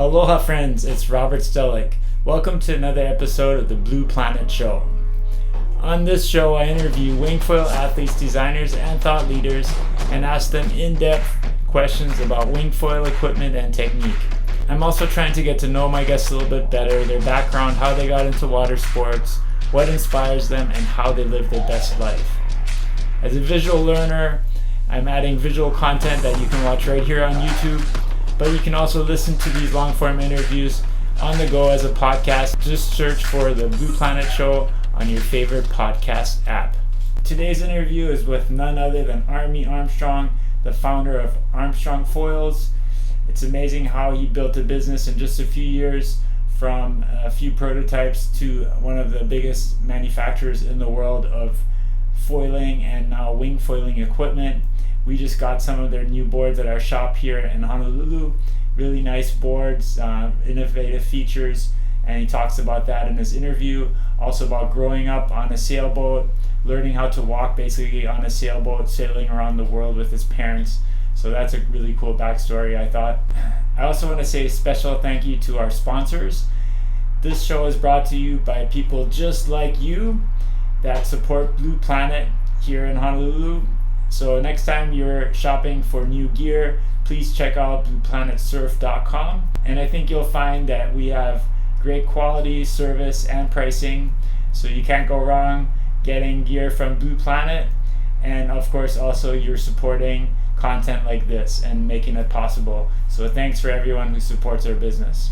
Aloha friends, it's Robert Stellick. Welcome to another episode of the Blue Planet Show. On this show, I interview wingfoil athletes, designers, and thought leaders and ask them in-depth questions about wingfoil equipment and technique. I'm also trying to get to know my guests a little bit better, their background, how they got into water sports, what inspires them, and how they live their best life. As a visual learner, I'm adding visual content that you can watch right here on YouTube, but you can also listen to these long-form interviews on the go as a podcast. Just search for the Blue Planet Show on your favorite podcast app. Today's interview is with none other than Armie Armstrong, the founder of Armstrong Foils. It's amazing how he built a business in just a few years, from a few prototypes to one of the biggest manufacturers in the world of foiling and now wing foiling equipment. We just got some of their new boards at our shop here in Honolulu. Really nice boards, innovative features, and he talks about that in his interview. Also about growing up on a sailboat, learning how to walk basically on a sailboat, sailing around the world with his parents. So that's a really cool backstory, I thought. I also want to say a special thank you to our sponsors. This show is brought to you by people just like you that support Blue Planet here in Honolulu. So next time you're shopping for new gear, please check out blueplanetsurf.com. And I think you'll find that we have great quality, service, and pricing. So you can't go wrong getting gear from Blue Planet. And of course, also you're supporting content like this and making it possible. So thanks for everyone who supports our business.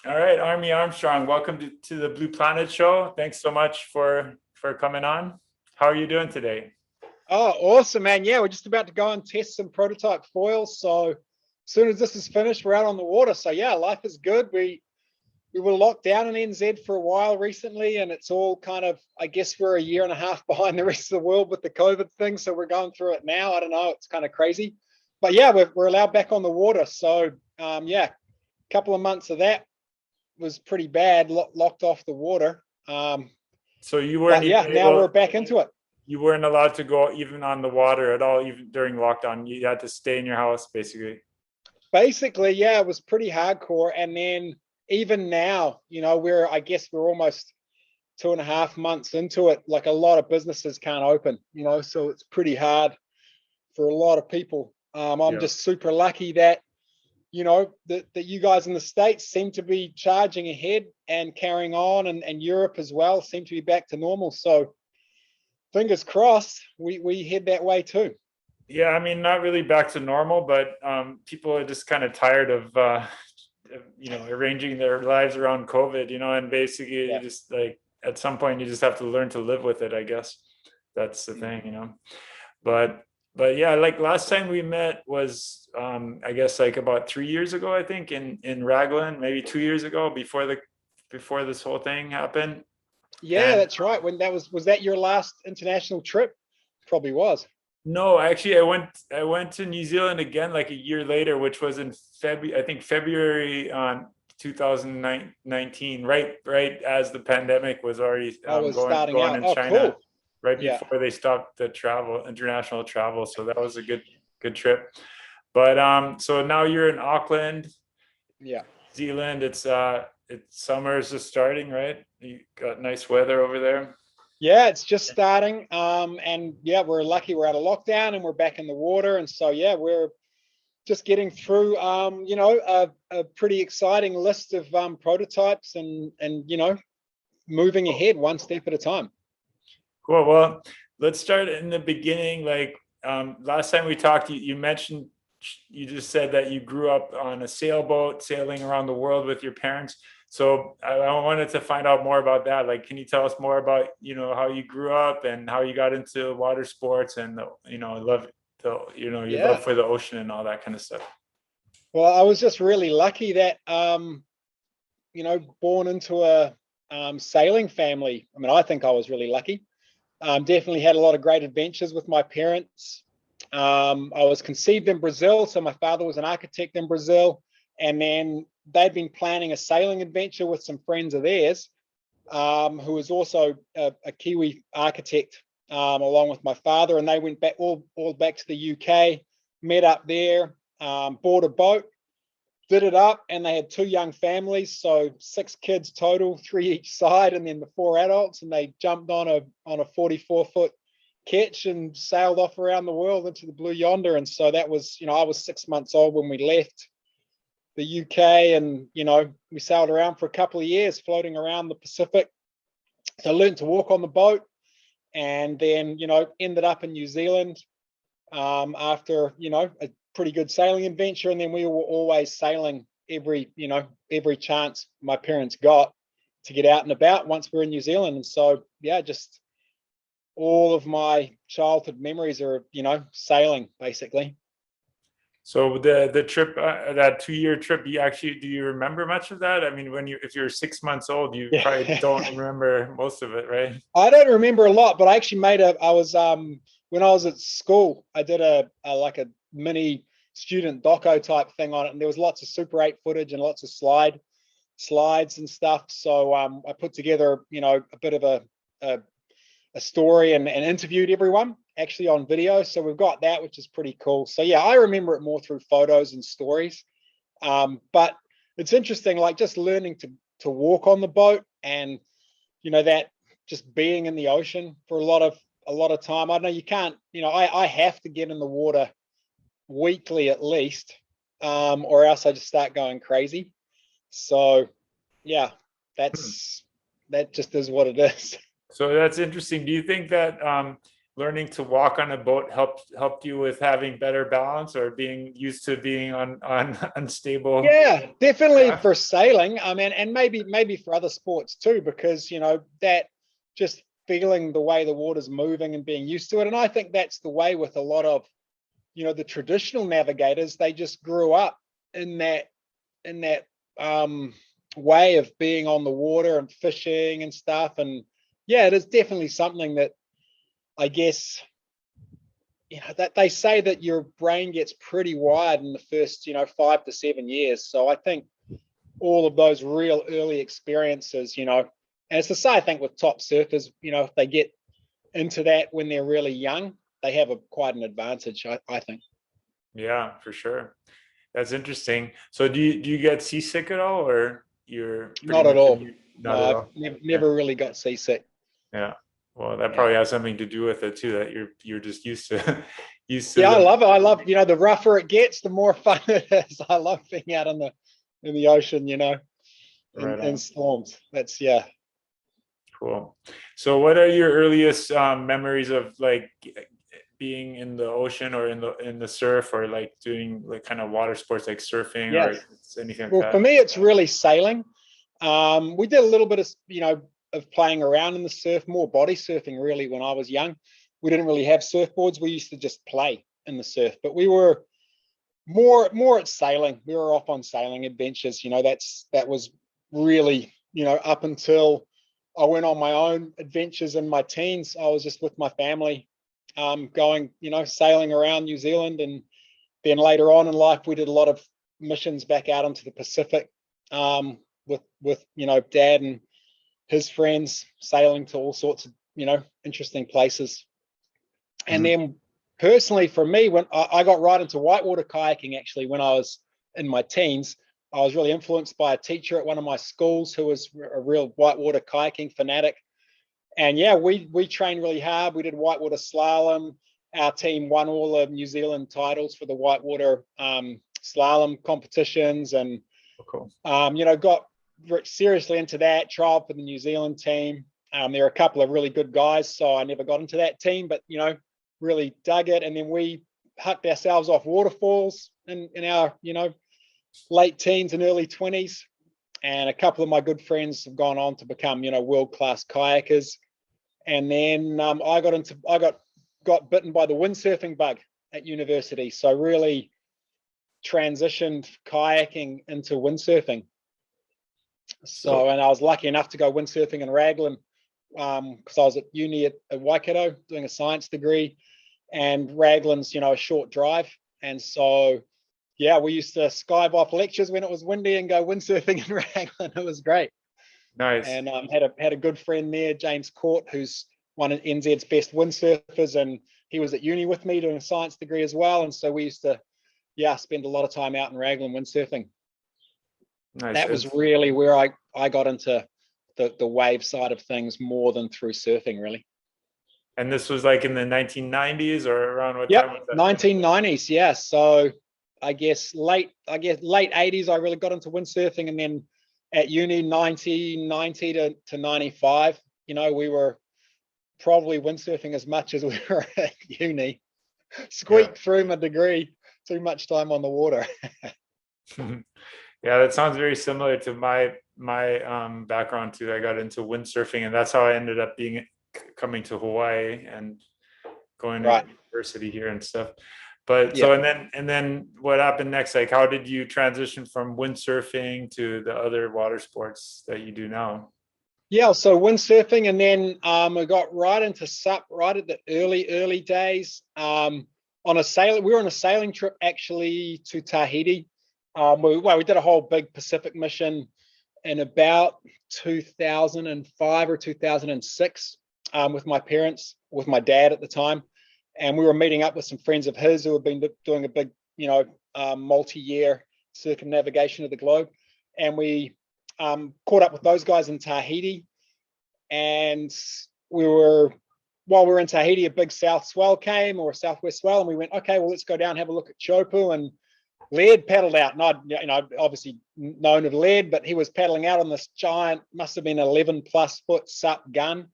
All right, Armie Armstrong, welcome to the Blue Planet Show. Thanks so much for coming on. How are you doing today? Oh, awesome, man. Yeah, we're just about to go and test some prototype foils. So as soon as this is finished, we're out on the water. So yeah, life is good. We were locked down in NZ for a while recently, and it's all kind of, I guess we're a year and a half behind the rest of the world with the COVID thing. So we're going through it now. I don't know. It's kind of crazy. But yeah, we're allowed back on the water. So yeah, a couple of months of that was pretty bad, locked off the water. So you weren't now we're back into it. You weren't allowed to go even on the water at all, even during lockdown. You had to stay in your house, basically. Basically, yeah, it was pretty hardcore. And then even now, we're almost 2.5 months into it. Like a lot of businesses can't open, so it's pretty hard for a lot of people. I'm just super lucky that, that you guys in the States seem to be charging ahead and carrying on, and Europe as well seem to be back to normal. So fingers crossed we head that way too. Yeah, I mean, not really back to normal, but people are just kind of tired of arranging their lives around COVID, and basically you just, like, at some point you just have to learn to live with it, I guess. That's the thing. But yeah, like last time we met was I guess like about 3 years ago, I think, in Raglan, maybe 2 years ago, before this whole thing happened. Yeah, that's right. When was that your last international trip? Probably was. No, actually, I went to New Zealand again like a year later, which was in February 2019, right as the pandemic was already going out in China, cool. Right before they stopped the international travel. So that was a good trip. But so now you're in Auckland, Zealand. It's summer is just starting, right? You got nice weather over there. Yeah, it's just starting. And yeah, we're lucky we're out of lockdown and we're back in the water. And so yeah, we're just getting through a pretty exciting list of prototypes and moving ahead one step at a time. Cool. Well, let's start in the beginning. Like last time we talked, you mentioned, you just said that you grew up on a sailboat sailing around the world with your parents. So I wanted to find out more about that. Like, can you tell us more about, how you grew up and how you got into water sports and, love your love for the ocean and all that kind of stuff? Well, I was just really lucky that, born into a sailing family. I mean, I think I was really lucky. Definitely had a lot of great adventures with my parents. I was conceived in Brazil. So my father was an architect in Brazil. And then they'd been planning a sailing adventure with some friends of theirs, who was also a Kiwi architect, along with my father. And they went back all back to the UK, met up there, bought a boat, did it up, and they had 2 young families, so 6 kids total, 3 each side, and then the 4 adults, and they jumped on a 44-foot ketch and sailed off around the world into the blue yonder. And so that was, I was 6 months old when we left the UK, and we sailed around for a couple of years, floating around the Pacific. So I learned to walk on the boat, and then ended up in New Zealand after a pretty good sailing adventure. And then we were always sailing every chance my parents got to get out and about once we're in New Zealand. And so just all of my childhood memories are sailing, basically. So the trip, that 2-year trip, do you remember much of that? I mean, if you're 6 months old, you probably don't remember most of it, right? I don't remember a lot, but I actually when I was at school, I did a mini student doco type thing on it, and there was lots of Super 8 footage and lots of slides and stuff. So I put together a bit of a story and interviewed everyone actually on video. So we've got that, which is pretty cool. So yeah, I remember it more through photos and stories. But it's interesting, like just learning to walk on the boat, and that just being in the ocean for a lot of time. I know you can't, I have to get in the water weekly at least, or else I just start going crazy. So yeah, that just is what it is. So that's interesting. Do you think that learning to walk on a boat helped you with having better balance, or being used to being on unstable? Yeah, definitely for sailing. I mean, and maybe for other sports too, because that just feeling the way the water's moving and being used to it. And I think that's the way with a lot of the traditional navigators. They just grew up in that way of being on the water and fishing and stuff. And yeah, it is definitely something that I guess that they say that your brain gets pretty wired in the first 5 to 7 years. So I think all of those real early experiences, and it's the same, I think, with top surfers, if they get into that when they're really young, they have quite an advantage, I think. Yeah, for sure. That's interesting. So do you get seasick at all, or you're Not at all? Not No, at I've all? never really got seasick. Yeah. Well, that probably has something to do with it too, that you're just used to Yeah, I love it. I love, the rougher it gets, the more fun it is. I love being out in the ocean, in storms. That's Cool. So what are your earliest memories of like being in the ocean, or in the surf, or like doing like kind of water sports like surfing or anything like well, that? for me, it's really sailing. We did a little bit of playing around in the surf, more body surfing really when I was young. We didn't really have surfboards. We used to just play in the surf, but we were more at sailing. We were off on sailing adventures. That was really, up until I went on my own adventures in my teens. I was just with my family, going, sailing around New Zealand. And then later on in life, we did a lot of missions back out into the Pacific, with Dad and his friends, sailing to all sorts of interesting places. And then personally for me, when I got right into whitewater kayaking, actually when I was in my teens, I was really influenced by a teacher at one of my schools who was a real whitewater kayaking fanatic. And yeah, we trained really hard. We did whitewater slalom. Our team won all the New Zealand titles for the whitewater slalom competitions, and got seriously into that, trialed for the New Zealand team. There are a couple of really good guys, so I never got into that team, but really dug it. And then we hucked ourselves off waterfalls in our late teens and early 20s. And a couple of my good friends have gone on to become world-class kayakers. And then I got bitten by the windsurfing bug at university, so really transitioned kayaking into windsurfing. So, and I was lucky enough to go windsurfing in Raglan, because I was at uni at Waikato doing a science degree, and Raglan's a short drive. And so yeah, we used to skive off lectures when it was windy and go windsurfing in Raglan. It was great. Nice. And had a good friend there, James Court, who's one of NZ's best windsurfers, and he was at uni with me doing a science degree as well. And so we used to spend a lot of time out in Raglan windsurfing. Nice. That was really where I got into the wave side of things more than through surfing, really. And this was like in the 1990s or around what Yep, time was that? 1990s. Yeah. So I guess late 80s, I really got into windsurfing, and then at uni, 1990 to 95, we were probably windsurfing as much as we were at uni. Squeaked through my degree, too much time on the water. Yeah, that sounds very similar to my background too. I got into windsurfing, and that's how I ended up coming to Hawaii and going to Right. university here and stuff. But Yeah. so and then what happened next? Like, how did you transition from windsurfing to the other water sports that you do now? Yeah, so windsurfing, and then I got right into SUP right at the early days. We were on a sailing trip actually to Tahiti. We did a whole big Pacific mission in about 2005 or 2006 with my parents, with my dad at the time, and we were meeting up with some friends of his who had been doing a big, multi-year circumnavigation of the globe, and we caught up with those guys in Tahiti, and while we were in Tahiti, a big south swell came, or a southwest swell, and we went, okay, well, let's go down and have a look at Chopu. And Laird paddled out, and I'd obviously known of Laird, but he was paddling out on this giant, must have been 11 plus foot SUP gun,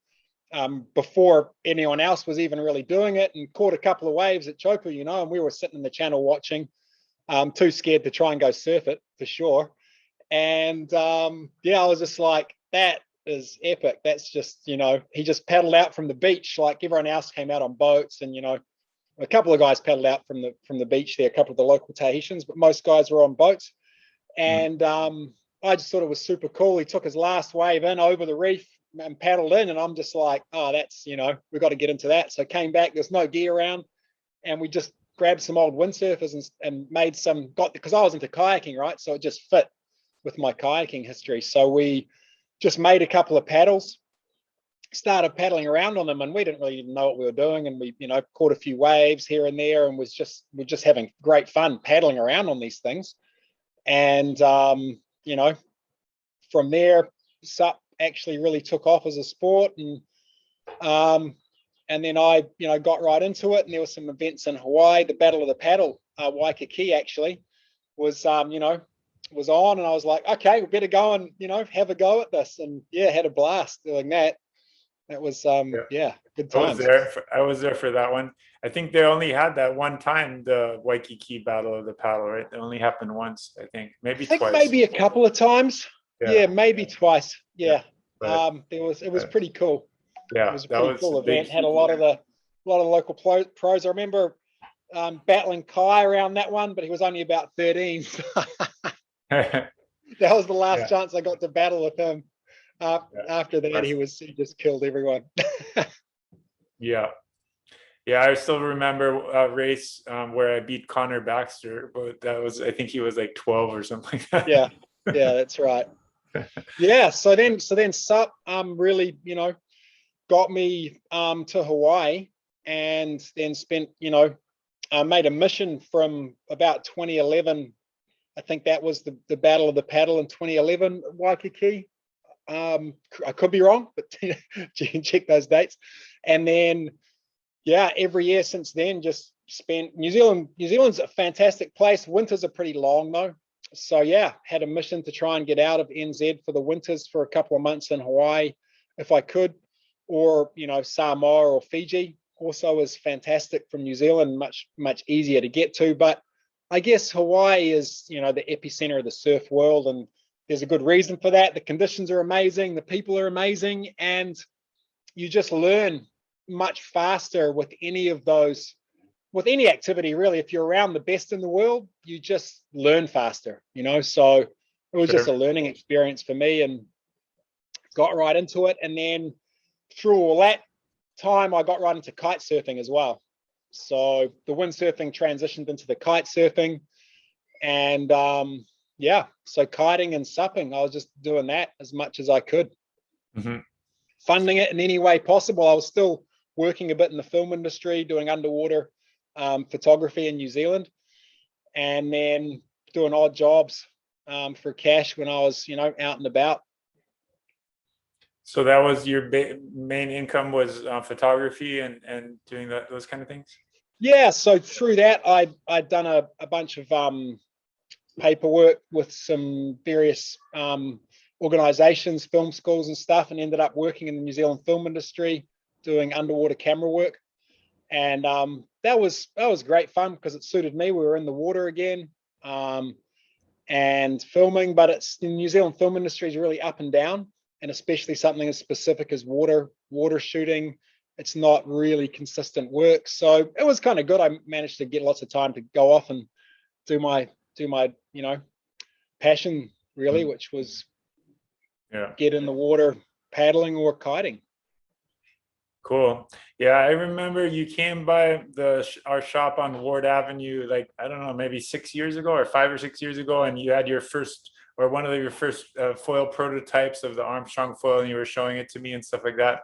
before anyone else was even really doing it, and caught a couple of waves at Chopu, and we were sitting in the channel watching, too scared to try and go surf it for sure. And I was just like, that is epic. That's just, he just paddled out from the beach like everyone else came out on boats, and a couple of guys paddled out from the beach there, a couple of the local Tahitians, but most guys were on boats. And I just thought it was super cool. He took his last wave in over the reef and paddled in, and I'm just like, oh, that's, we've got to get into that. So came back, there's no gear around, and we just grabbed some old windsurfers and made because I was into kayaking, right? So it just fit with my kayaking history. So we just made a couple of paddles, started paddling around on them, and we didn't really even know what we were doing. And we, caught a few waves here and there, and we're just having great fun paddling around on these things. And, from there, SUP actually really took off as a sport. And then I, got right into it, and there were some events in Hawaii. The Battle of the Paddle, Waikiki actually was, was on, and I was like, okay, we better go and, have a go at this. And had a blast doing that. That was, good times. I was there for that one. I think they only had that one time, the Waikiki Battle of the Paddle, right? It only happened once, I think, maybe twice. Maybe a couple of times. Yeah, maybe twice. Yeah. It was pretty cool. Yeah, it was a pretty cool event. Had a lot of event. the local pros. I remember battling Kai around that one, but he was only about 13. That was the last chance I got to battle with him. After that, he just killed everyone. Yeah. I still remember a race where I beat Connor Baxter, but I think he was like 12 or something like that. Yeah, that's right. So then SUP really, got me to Hawaii, and then spent, made a mission from about 2011. I think that was the Battle of the Paddle in 2011, Waikiki. I could be wrong, but you can check those dates. And then, every year since then, just spent New Zealand. New Zealand's a fantastic place. Winters are pretty long though. So had a mission to try and get out of NZ for the winters for a couple of months in Hawaii, if I could, or, Samoa or Fiji also is fantastic from New Zealand, much, much easier to get to. But I guess Hawaii is, the epicenter of the surf world, and there's a good reason for that. The conditions are amazing, the people are amazing, and you just learn much faster with any activity, really. If you're around the best in the world, you just learn faster, So it was just a learning experience for me, and got right into it. And then through all that time, I got right into kite surfing as well. So the windsurfing transitioned into the kite surfing, and so kiting and supping, I was just doing that as much as I could, funding it in any way possible. I was still working a bit in the film industry, doing underwater photography in New Zealand, and then doing odd jobs for cash when I was, out and about. So that was your main income was photography and doing those kind of things? Yeah, so through that, I'd done a bunch of paperwork with some various organizations, film schools and stuff, and ended up working in the New Zealand film industry doing underwater camera work. And that was great fun because it suited me. We were in the water again and filming, but the New Zealand film industry is really up and down, and especially something as specific as water shooting. It's not really consistent work. So it was kind of good. I managed to get lots of time to go off and do my passion really, which was get in the water paddling or kiting. Cool. Yeah, I remember you came by our shop on Ward Avenue, like, I don't know, maybe 6 years ago or 5 or 6 years ago, and you had your first or one of your first foil prototypes of the Armstrong foil, and you were showing it to me and stuff like that.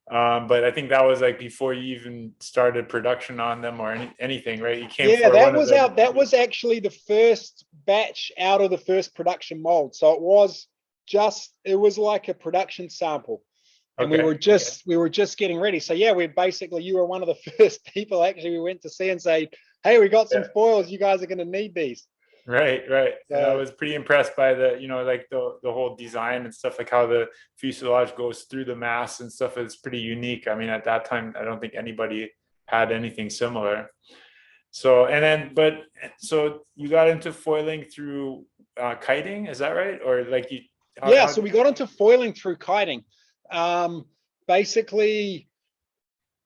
But I think that was like before you even started production on them or anything, right? You came for that was actually the first batch out of the first production mold. So it was like a production sample. And we were just getting ready. So yeah, you were one of the first people actually we went to see and say, hey, we got some foils, you guys are going to need these. Right. And I was pretty impressed by the whole design and stuff, like how the fuselage goes through the mast and stuff. It's pretty unique. I mean, at that time, I don't think anybody had anything similar. So so you got into foiling through kiting, is that right? Or like you? So we got into foiling through kiting. Basically,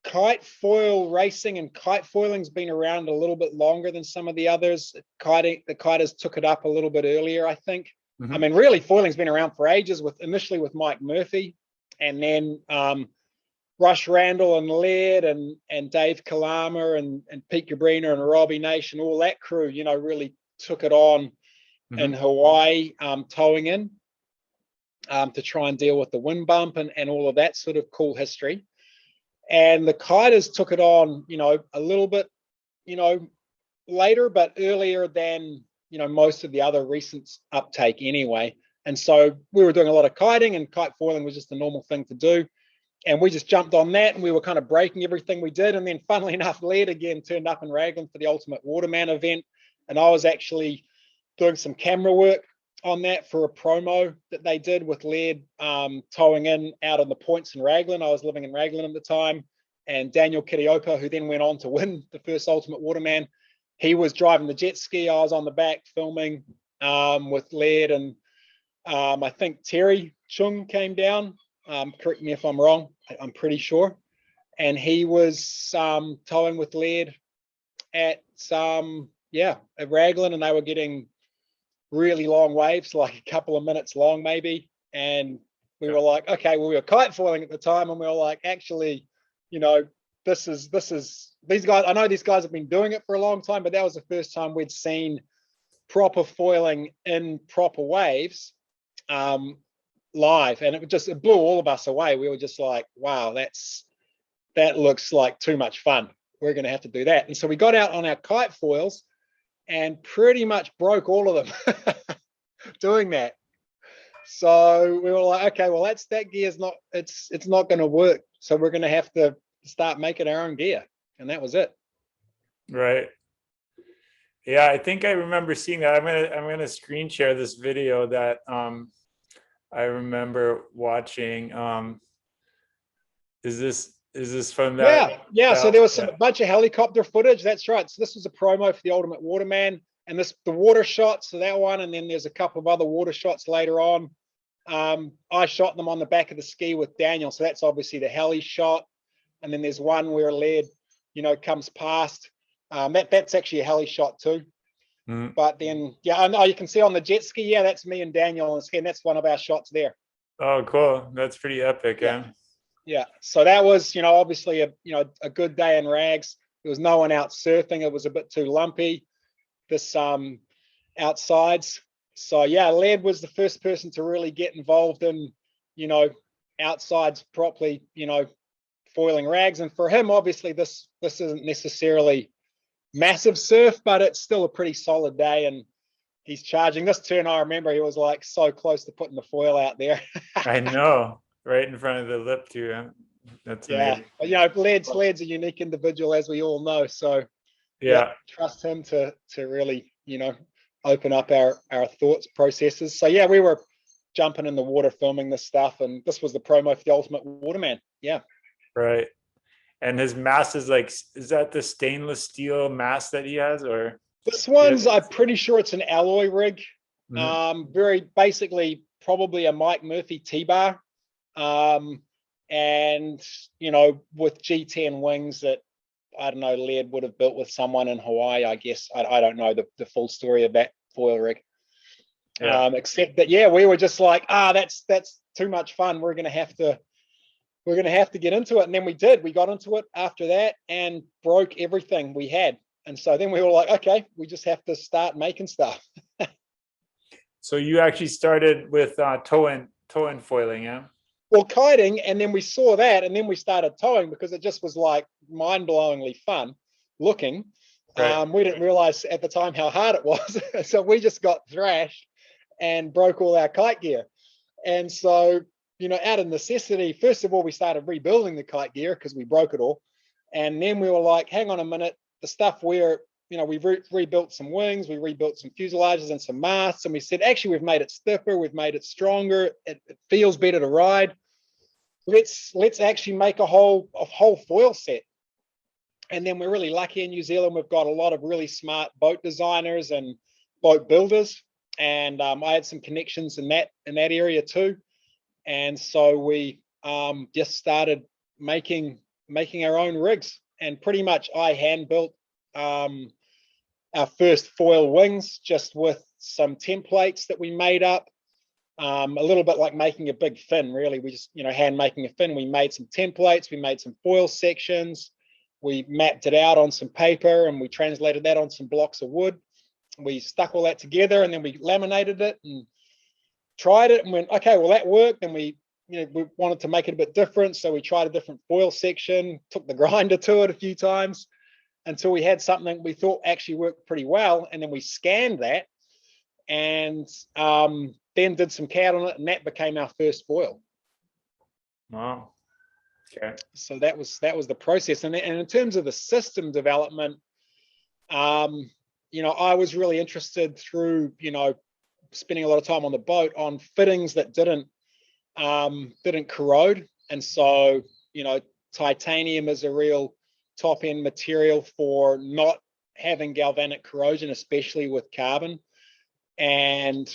kite foil racing and kite foiling's been around a little bit longer than some of the others. The kiters took it up a little bit earlier, I think. Mm-hmm. I mean, really, foiling's been around for ages, initially with Mike Murphy, and then Rush Randall and Laird and Dave Kalama and Pete Cabrina and Robbie Nation, all that crew, really took it on in Hawaii, towing in to try and deal with the wind bump and all of that sort of cool history. And the kiters took it on, a little bit, later, but earlier than, most of the other recent uptake anyway. And so we were doing a lot of kiting, and kite foiling was just a normal thing to do. And we just jumped on that, and we were kind of breaking everything we did. And then funnily enough, Laird again turned up in Raglan for the Ultimate Waterman event. And I was actually doing some camera work on that for a promo that they did with Laird towing in out of the points in Raglan. I was living in Raglan at the time, and Daniel Kiriopa, who then went on to win the first Ultimate Waterman, he was driving the jet ski. I was on the back filming with Laird, and I think Terry Chung came down. Correct me if I'm wrong. I'm pretty sure. And he was towing with Laird at Raglan, and they were getting really long waves, like a couple of minutes long maybe. And we were like, okay, well, we were kite foiling at the time, and we were like, actually, this is these guys, I know these guys have been doing it for a long time, but that was the first time we'd seen proper foiling in proper waves live, and it blew all of us away. We were just like, wow, that looks like too much fun. We're going to have to do that. And so we got out on our kite foils and pretty much broke all of them doing that. So we were like, okay, well, that gear's not, it's not going to work. So we're going to have to start making our own gear. And that was it. Right. Yeah, I think I remember seeing that. I'm gonna screen share this video that I remember watching. Is this from that? Yeah. So there was a bunch of helicopter footage. That's right. So this was a promo for the Ultimate Waterman, and the water shots. So that one, and then there's a couple of other water shots later on. I shot them on the back of the ski with Daniel. So that's obviously the heli shot. And then there's one where Laird, comes past. That's actually a heli shot too. But then, I know you can see on the jet ski. Yeah, that's me and Daniel on the ski, and that's one of our shots there. Oh, cool. That's pretty epic. Yeah. So that was, obviously a good day in rags. There was no one out surfing. It was a bit too lumpy, this outsides. So yeah, Laird was the first person to really get involved in, outsides properly, foiling rags. And for him, obviously this isn't necessarily massive surf, but it's still a pretty solid day. And he's charging. This turn, I remember he was like so close to putting the foil out there. I know, right in front of the lip too. That's Yeah, amazing. but, Laird's a unique individual, as we all know. So yeah, Yeah, trust him to really, open up our thoughts processes. So yeah, we were jumping in the water filming this stuff, and this was the promo for the Ultimate Waterman. Yeah. right. And his mast is like, is that the stainless steel mast that he has, or? This Yeah. one's, I'm pretty sure it's an alloy rig. Mhm. Very basically, probably a Mike Murphy T-bar. And, with G10 wings that, I don't know, Laird would have built with someone in Hawaii, I guess. I don't know the full story of that foil rig. Yeah. Except that, yeah, we were just like, that's too much fun. We're going to have to get into it. And then we did. We got into it after that and broke everything we had. And so then we were like, okay, we just have to start making stuff. So you actually started with toe-in foiling, yeah? Well, kiting, and then we saw that, and then we started towing because it just was like mind-blowingly fun looking. Right. We didn't realize at the time how hard it was. So we just got thrashed and broke all our kite gear. And so, out of necessity, first of all, we started rebuilding the kite gear because we broke it all. And then we were like, hang on a minute, the stuff where, we rebuilt some wings, we rebuilt some fuselages and some masts. And we said, actually, we've made it stiffer, we've made it stronger, it feels better to ride. Let's actually make a whole foil set. And then we're really lucky in New Zealand. We've got a lot of really smart boat designers and boat builders. And I had some connections in that area too. And so we just started making our own rigs. And pretty much I hand built our first foil wings just with some templates that we made up. A little bit like making a big fin, really. We just, hand making a fin. We made some templates, we made some foil sections, we mapped it out on some paper, and we translated that on some blocks of wood. We stuck all that together, and then we laminated it and tried it and went, okay, well, that worked. And we wanted to make it a bit different. So we tried a different foil section, took the grinder to it a few times until we had something we thought actually worked pretty well. And then we scanned that and then did some CAD on it, and that became our first foil. Wow. Okay. So that was the process. And in terms of the system development, I was really interested through, spending a lot of time on the boat on fittings that didn't corrode. And so, titanium is a real top end material for not having galvanic corrosion, especially with carbon. And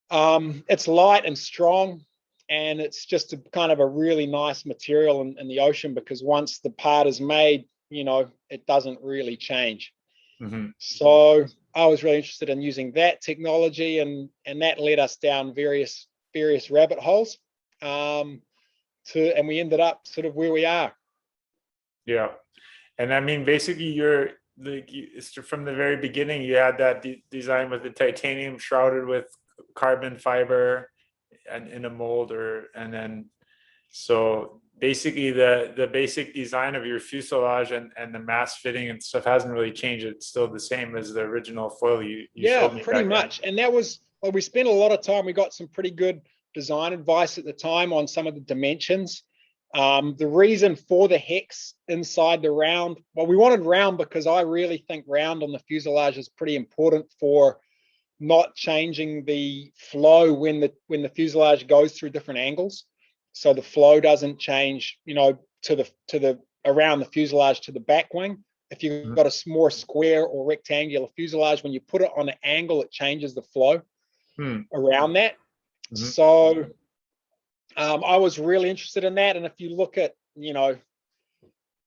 it's light and strong, and it's just a kind of a really nice material in the ocean, because once the part is made, it doesn't really change. Mm-hmm. So I was really interested in using that technology, and that led us down various rabbit holes, and we ended up sort of where we are. Yeah. And I mean, basically from the very beginning, you had that design with the titanium shrouded with carbon fiber and in a mold, and then so basically the basic design of your fuselage and the mast fitting and stuff hasn't really changed. It's still the same as the original foil you showed me. Pretty much. And that was, well, we spent a lot of time. We got some pretty good design advice at the time on some of the dimensions. The reason for the hex inside the round, well, we wanted round because I really think round on the fuselage is pretty important for not changing the flow when the fuselage goes through different angles. So the flow doesn't change, to the around the fuselage to the back wing. If you've got a more square or rectangular fuselage, when you put it on an angle, it changes the flow around that. Mm-hmm. So I was really interested in that. And if you look at,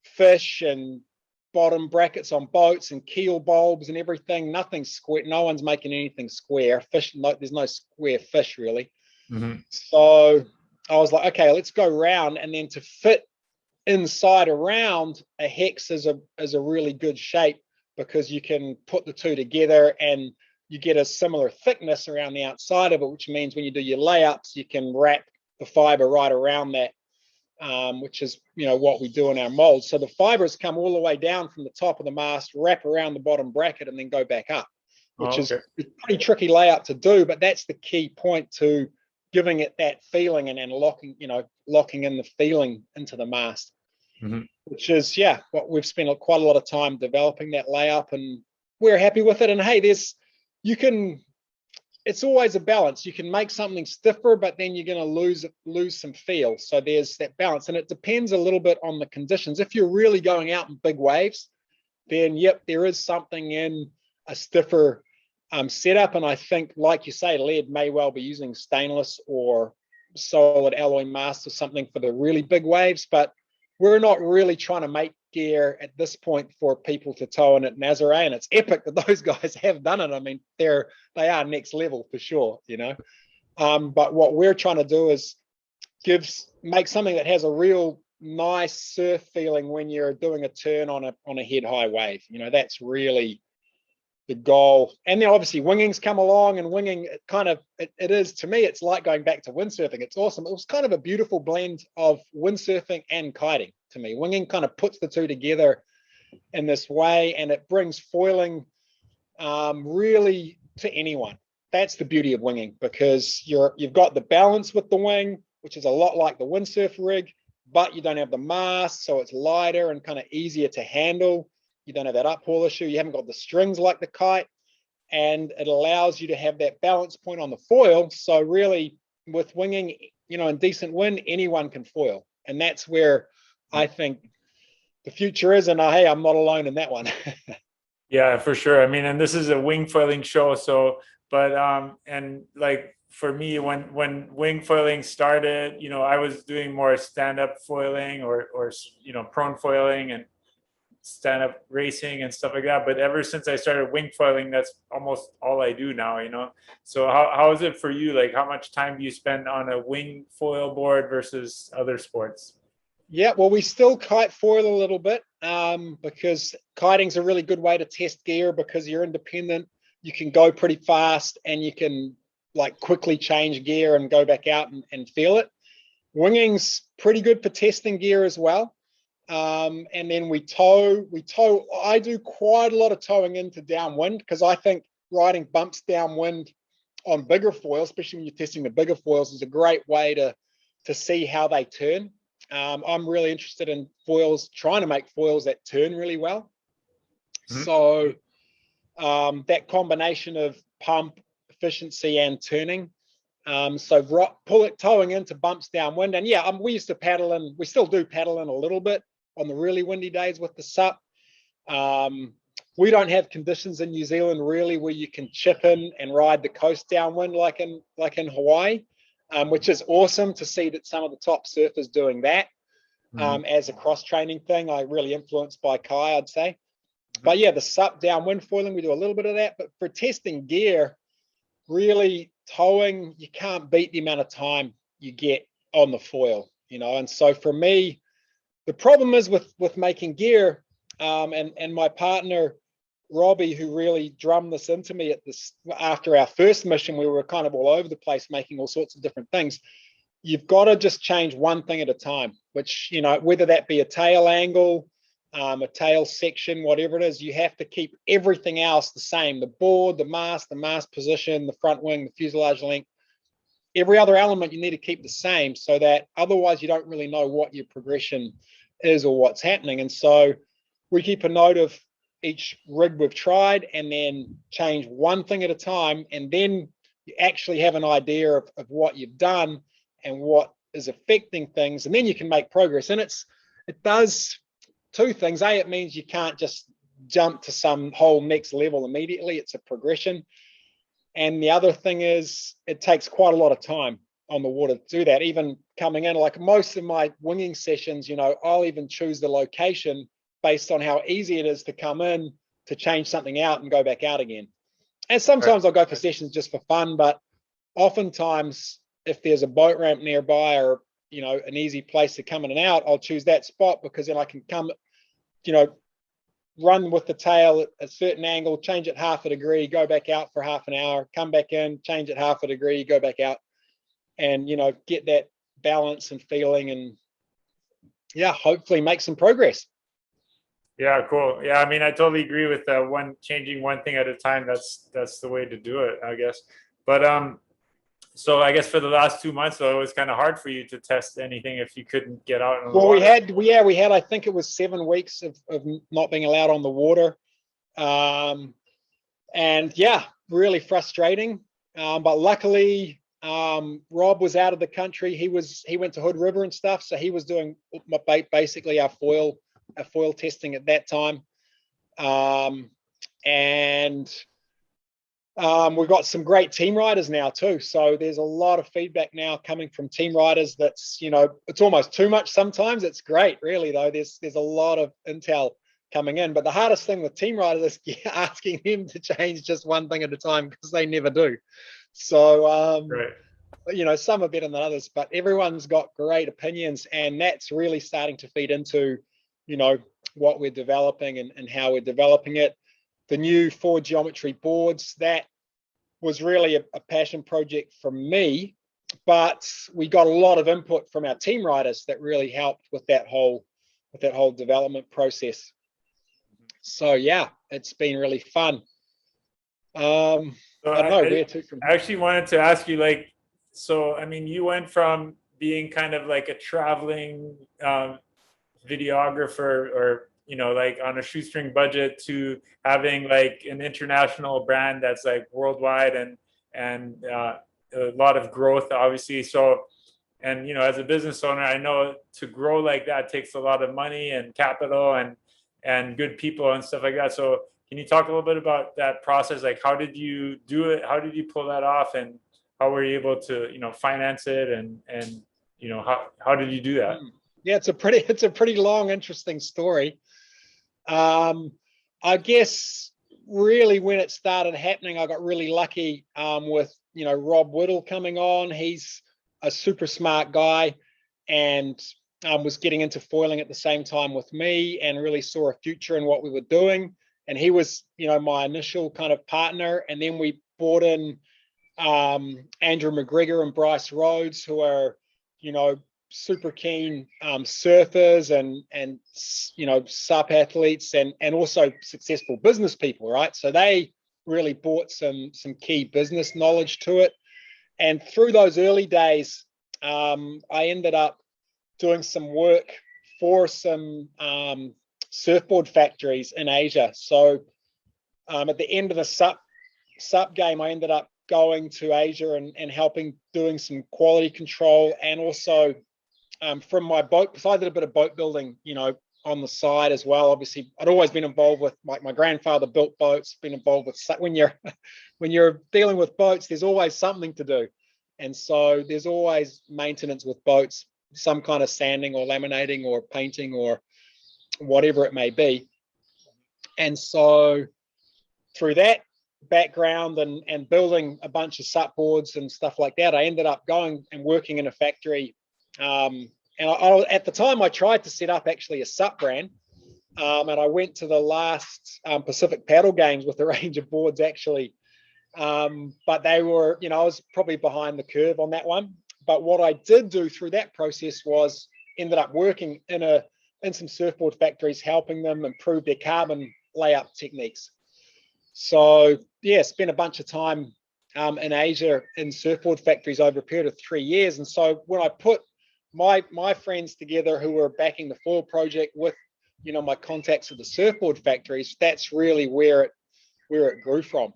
fish and bottom brackets on boats and keel bulbs and everything, nothing's square. No one's making anything square. Fish, there's no square fish really. Mm-hmm. So I was like, okay, let's go round. And then to fit inside a round, a hex is a really good shape, because you can put the two together and you get a similar thickness around the outside of it, which means when you do your layups, you can wrap the fiber right around that, which is, what we do in our molds. So the fibers come all the way down from the top of the mast, wrap around the bottom bracket, and then go back up. which Oh, is okay. a pretty tricky layout to do, but that's the key point to giving it that feeling and then locking in the feeling into the mast, Hmm. which is, yeah, what we've spent quite a lot of time developing that layup, and we're happy with it. And hey, it's always a balance. You can make something stiffer, but then you're going to lose some feel. So there's that balance, and it depends a little bit on the conditions. If you're really going out in big waves, then yep, there is something in a stiffer setup. And I think, like you say, lead may well be using stainless or solid alloy mast or something for the really big waves, but we're not really trying to make gear at this point for people to tow in at Nazare, and it's epic that those guys have done it. I mean, they are next level for sure, but what we're trying to do is make something that has a real nice surf feeling when you're doing a turn on a head high wave. That's really the goal. And then obviously winging's come along, and winging, it is, to me, it's like going back to windsurfing. It's awesome. It was kind of a beautiful blend of windsurfing and kiting to me. Winging kind of puts the two together in this way, and it brings foiling really to anyone. That's the beauty of winging, because you've got the balance with the wing, which is a lot like the windsurf rig, but you don't have the mast, so it's lighter and kind of easier to handle. You don't have that uphaul issue. You haven't got the strings like the kite, and it allows you to have that balance point on the foil. So really, with winging, in decent wind, anyone can foil, and that's where I think the future is. And hey, I'm not alone in that one. Yeah, for sure. I mean, and this is a wing foiling show, so but and like for me, when wing foiling started, I was doing more stand-up foiling or prone foiling and stand-up racing and stuff like that. But ever since I started wing foiling, that's almost all I do now. So how is it for you? Like, how much time do you spend on a wing foil board versus other sports? Yeah, well, we still kite foil a little bit because kiting's a really good way to test gear, because you're independent. You can go pretty fast, and you can quickly change gear and go back out and feel it. Winging's pretty good for testing gear as well. And then we tow. I do quite a lot of towing into downwind, because I think riding bumps downwind on bigger foils, especially when you're testing the bigger foils, is a great way to see how they turn. I'm really interested in trying to make foils that turn really well. Mhm. So that combination of pump efficiency and turning. Towing into bumps downwind. And yeah, we used to paddle in, we still do paddle in a little bit on the really windy days with the SUP. We don't have conditions in New Zealand really where you can chip in and ride the coast downwind like in Hawaii, which is awesome to see that some of the top surfers doing that as a cross-training thing. I really influenced by Kai, I'd say. But yeah, the SUP downwind foiling, we do a little bit of that. But for testing gear, really towing, you can't beat the amount of time you get on the foil, And so for me, the problem is with making gear, and my partner Robbie, who really drummed this into me after our first mission, we were kind of all over the place making all sorts of different things. You've got to just change one thing at a time, which, whether that be a tail angle, a tail section, whatever it is, you have to keep everything else the same: the board, the mast position, the front wing, the fuselage length. Every other element you need to keep the same, so that otherwise you don't really know what your progression is or what's happening. And so we keep a note of each rig we've tried, and then change one thing at a time, and then you actually have an idea of what you've done and what is affecting things, and then you can make progress. And it does two things. It means you can't just jump to some whole next level immediately. It's a progression. And the other thing is, it takes quite a lot of time on the water to do that. Even coming in, like most of my winging sessions, I'll even choose the location based on how easy it is to come in, to change something out and go back out again. And sometimes I'll go for sessions just for fun, but oftentimes if there's a boat ramp nearby, or an easy place to come in and out, I'll choose that spot, because then I can come, run with the tail at a certain angle, change it half a degree, go back out for half an hour, come back in, change it half a degree, go back out, and get that balance and feeling, and yeah, hopefully make some progress. Yeah, cool. Yeah, I mean, I totally agree with one changing one thing at a time. That's the way to do it, I guess. But so I guess for the last 2 months, though, it was kind of hard for you to test anything if you couldn't get out on the Well, water. we had, I think it was 7 weeks of not being allowed on the water. And yeah, really frustrating. But luckily, Rob was out of the country. He went to Hood River and stuff, so he was doing basically our foil testing at that time. And we've got some great team riders now too. So there's a lot of feedback now coming from team riders. That's, it's almost too much sometimes. It's great, really, though. There's a lot of intel coming in. But the hardest thing with team riders is asking them to change just one thing at a time, because they never do. So, Right. some are better than others, but everyone's got great opinions, and that's really starting to feed into, what we're developing and how we're developing it. The new forward geometry boards, that was really a passion project for me, but we got a lot of input from our team riders that really helped with that whole development process. So yeah, it's been really fun. So I don't know where to from I here. actually wanted to ask you, like, so I mean, you went from being kind of like a traveling videographer, or like on a shoestring budget, to having like an international brand that's like worldwide, and a lot of growth, obviously. So, and as a business owner, I know to grow like that takes a lot of money and capital and good people and stuff like that. So can you talk a little bit about that process? Like, how did you do it? How did you pull that off? And how were you able to, finance it? And how did you do that? Yeah, it's a pretty long, interesting story. Um, I guess really when it started happening, I got really lucky with Rob Whittle coming on. He's a super smart guy, and was getting into foiling at the same time with me, and really saw a future in what we were doing. And he was my initial kind of partner, and then we brought in Andrew McGregor and Bryce Rhodes, who are super keen surfers and sup athletes, and also successful business people, right? So they really brought some key business knowledge to it. And through those early days, I ended up doing some work for some surfboard factories in Asia. So at the end of the sup game, I ended up going to Asia and helping doing some quality control, and also from my boat, because I did a bit of boat building, on the side as well. Obviously, I'd always been involved with, my grandfather built boats, been involved with, when you're dealing with boats, there's always something to do. And so there's always maintenance with boats, some kind of sanding or laminating or painting or whatever it may be. And so through that background and building a bunch of sup boards and stuff like that, I ended up going and working in a factory. And at the time, I tried to set up actually a sup brand. And I went to the last Pacific Paddle Games with a range of boards, actually. But they were, I was probably behind the curve on that one. But what I did do through that process was ended up working in some surfboard factories, helping them improve their carbon layup techniques. So yeah, spent a bunch of time in Asia in surfboard factories over a period of 3 years. And so when I put my friends together who were backing the foil project with my contacts at the surfboard factories, that's really where it grew from.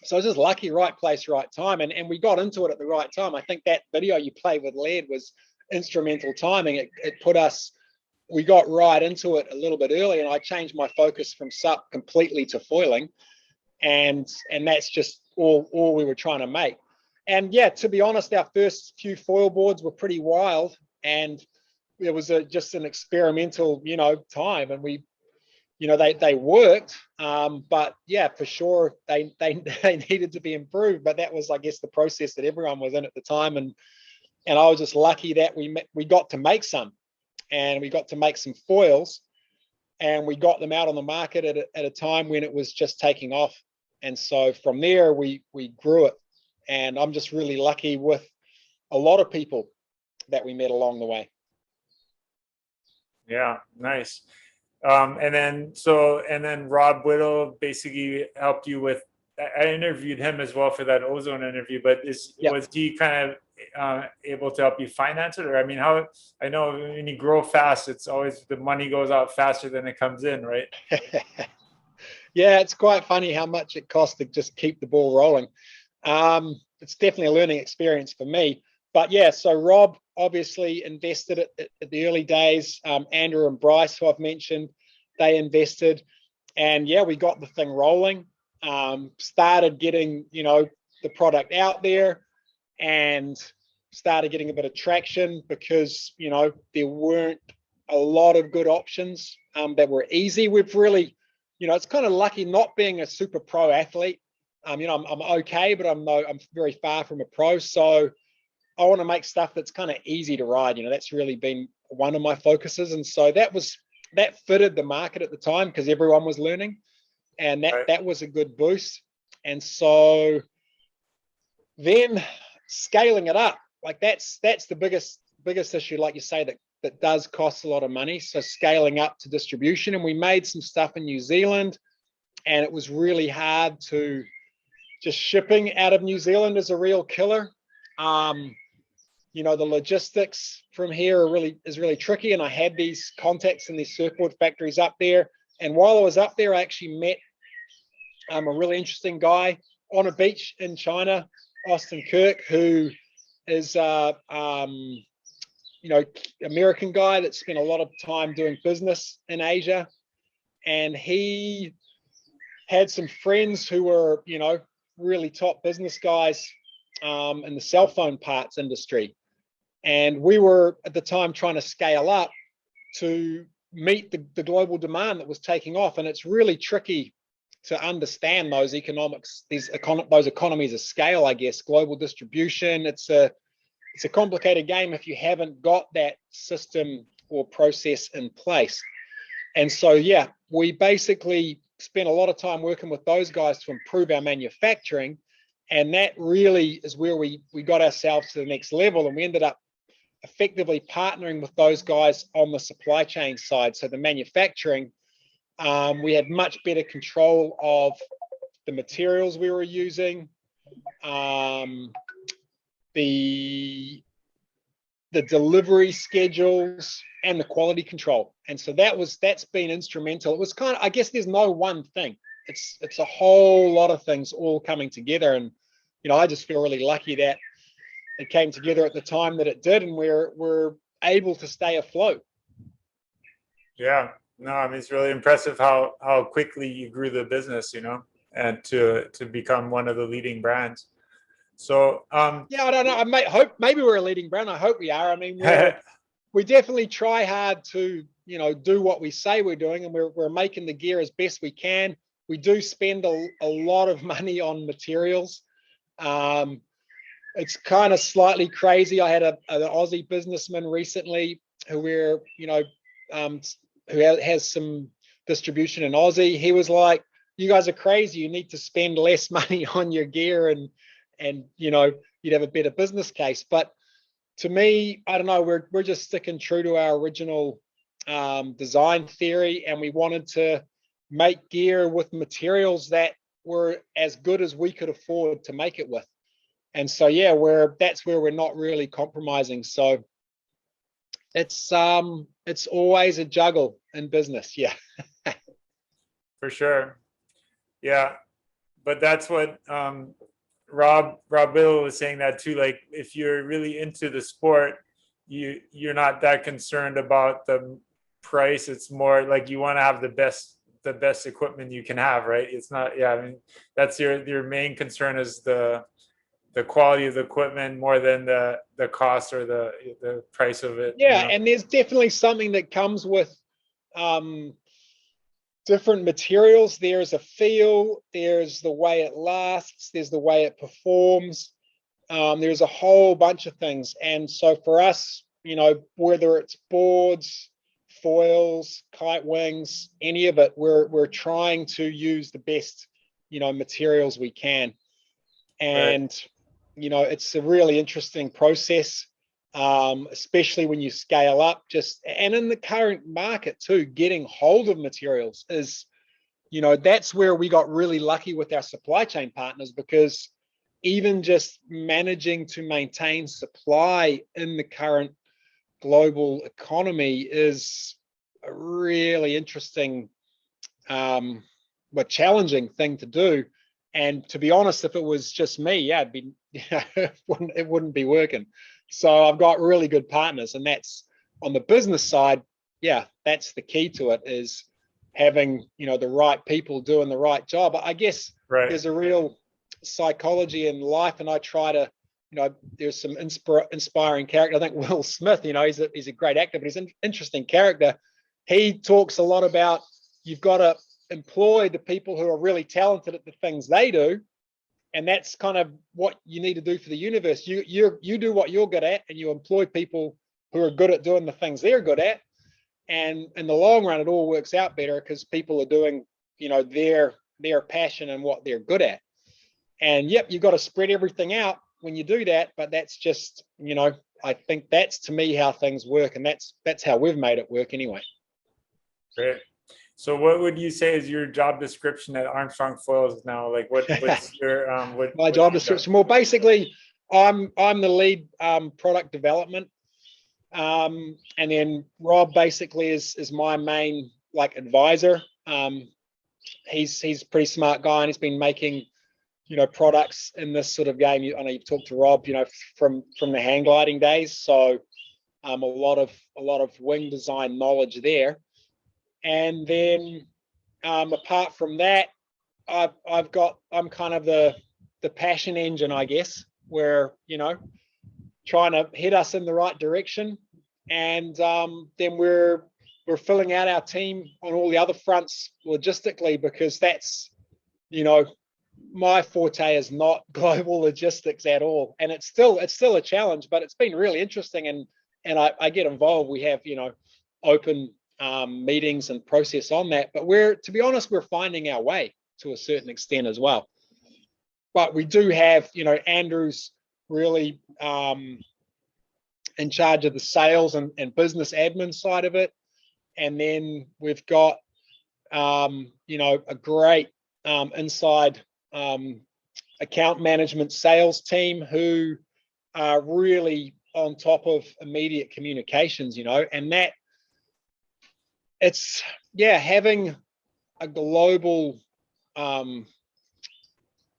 So I was just lucky, right place, right time, and we got into it at the right time. I think that video you played with Laird was instrumental timing. It put us, we got right into it a little bit early, and I changed my focus from sup completely to foiling, and that's just all we were trying to make. And yeah, to be honest, our first few foil boards were pretty wild, and it was just an experimental time, and we they worked, but yeah, for sure they needed to be improved. But that was, I guess, the process that everyone was in at the time, and I was just lucky that we got to make some, and we got to make some foils, and we got them out on the market at a time when it was just taking off. And so from there we grew it, and I'm just really lucky with a lot of people that we met along the way. Yeah, nice. And then Rob Whittle basically helped you with. I interviewed him as well for that ozone interview, but Yep. was he kind of able to help you finance it? Or I mean, how, I know when you grow fast, it's always the money goes out faster than it comes in, right? Yeah, it's quite funny how much it costs to just keep the ball rolling. It's definitely a learning experience for me. But yeah, so Rob obviously invested at the early days. Andrew and Bryce, who I've mentioned, they invested. And yeah, we got the thing rolling, started getting, the product out there, and started getting a bit of traction because, there weren't a lot of good options that were easy. We've really, it's kind of lucky not being a super pro athlete. I'm okay, but I'm very far from a pro. So I want to make stuff that's kind of easy to ride. That's really been one of my focuses. And so that fitted the market at the time because everyone was learning, and that was a good boost. And so then scaling it up, like that's the biggest issue, like you say, that does cost a lot of money. So scaling up to distribution, and we made some stuff in New Zealand, and it was really hard to just shipping out of New Zealand is a real killer. The logistics from here is really tricky. And I had these contacts in these surfboard factories up there. And while I was up there, I actually met a really interesting guy on a beach in China, Austin Kirk, who is American guy that spent a lot of time doing business in Asia. And he had some friends who were, really top business guys in the cell phone parts industry. And we were at the time trying to scale up to meet the global demand that was taking off. And it's really tricky to understand those economics, those economies of scale, I guess, global distribution. It's a complicated game if you haven't got that system or process in place. And so, yeah, we basically spent a lot of time working with those guys to improve our manufacturing. And that really is where we got ourselves to the next level. And we ended up effectively partnering with those guys on the supply chain side. So the manufacturing, we had much better control of the materials we were using, the delivery schedules, and the quality control. And so that's been instrumental. It was kind of, I guess there's no one thing. It's a whole lot of things all coming together. And, I just feel really lucky that it came together at the time that it did, and we're able to stay afloat. Yeah, no, I mean, it's really impressive how quickly you grew the business, and to become one of the leading brands. So yeah, I don't know. I hope maybe we're a leading brand. I hope we are. I mean, we definitely try hard to do what we say we're doing, and we're making the gear as best we can. We do spend a lot of money on materials. It's kind of slightly crazy. I had an Aussie businessman recently who who has some distribution in Aussie. He was like, "You guys are crazy. You need to spend less money on your gear, and you'd have a better business case." But to me, I don't know. We're just sticking true to our original design theory, and we wanted to make gear with materials that were as good as we could afford to make it with. And so, yeah, that's where we're not really compromising. So it's always a juggle in business. Yeah. For sure. Yeah. But that's what Rob Bill was saying that too. Like, if you're really into the sport, you're not that concerned about the price. It's more like you want to have the best equipment you can have, right? It's not, yeah, I mean, that's your main concern is the quality of the equipment more than the cost or the price of it. Yeah, and there's definitely something that comes with different materials. There's a feel, there's the way it lasts, there's the way it performs. There's a whole bunch of things. And so for us, whether it's boards, foils, kite wings, any of it, we're trying to use the best, materials we can. And, it's a really interesting process. especially when you scale up. And in the current market too, getting hold of materials is, that's where we got really lucky with our supply chain partners, because even just managing to maintain supply in the current global economy is a really interesting but challenging thing to do. And to be honest, if it was just me, it'd be, it wouldn't be working. So I've got really good partners, and that's on the business side. Yeah, that's the key to it, is having, the right people doing the right job. I guess there's a real psychology in life, and I try to, there's some inspiring character. I think Will Smith, he's a great actor, but he's an interesting character. He talks a lot about, you've got to employ the people who are really talented at the things they do, and that's kind of what you need to do for the universe. You do what you're good at, and you employ people who are good at doing the things they're good at, and in the long run it all works out better, because people are doing their passion and what they're good at. And you've got to spread everything out when you do that, but that's just, I think that's, to me, how things work, and that's how we've made it work anyway. Great. So what would you say is your job description at Armstrong Foils now? Like what's your my job description? Well, basically I'm the lead product development, and then Rob basically is my main advisor. He's a pretty smart guy, and he's been making products in this sort of game. I know you've talked to Rob, from the hang gliding days, so a lot of wing design knowledge there. And then apart from that, I'm kind of the passion engine, I guess, where trying to head us in the right direction. And then we're filling out our team on all the other fronts logistically, because that's, my forte is not global logistics at all. And it's still a challenge, but it's been really interesting, and I get involved. We have, open meetings and process on that, but to be honest, we're finding our way to a certain extent as well. But we do have, Andrew's really in charge of the sales and business admin side of it. And then we've got, a great inside account management sales team who are really on top of immediate communications, and that it's, having a global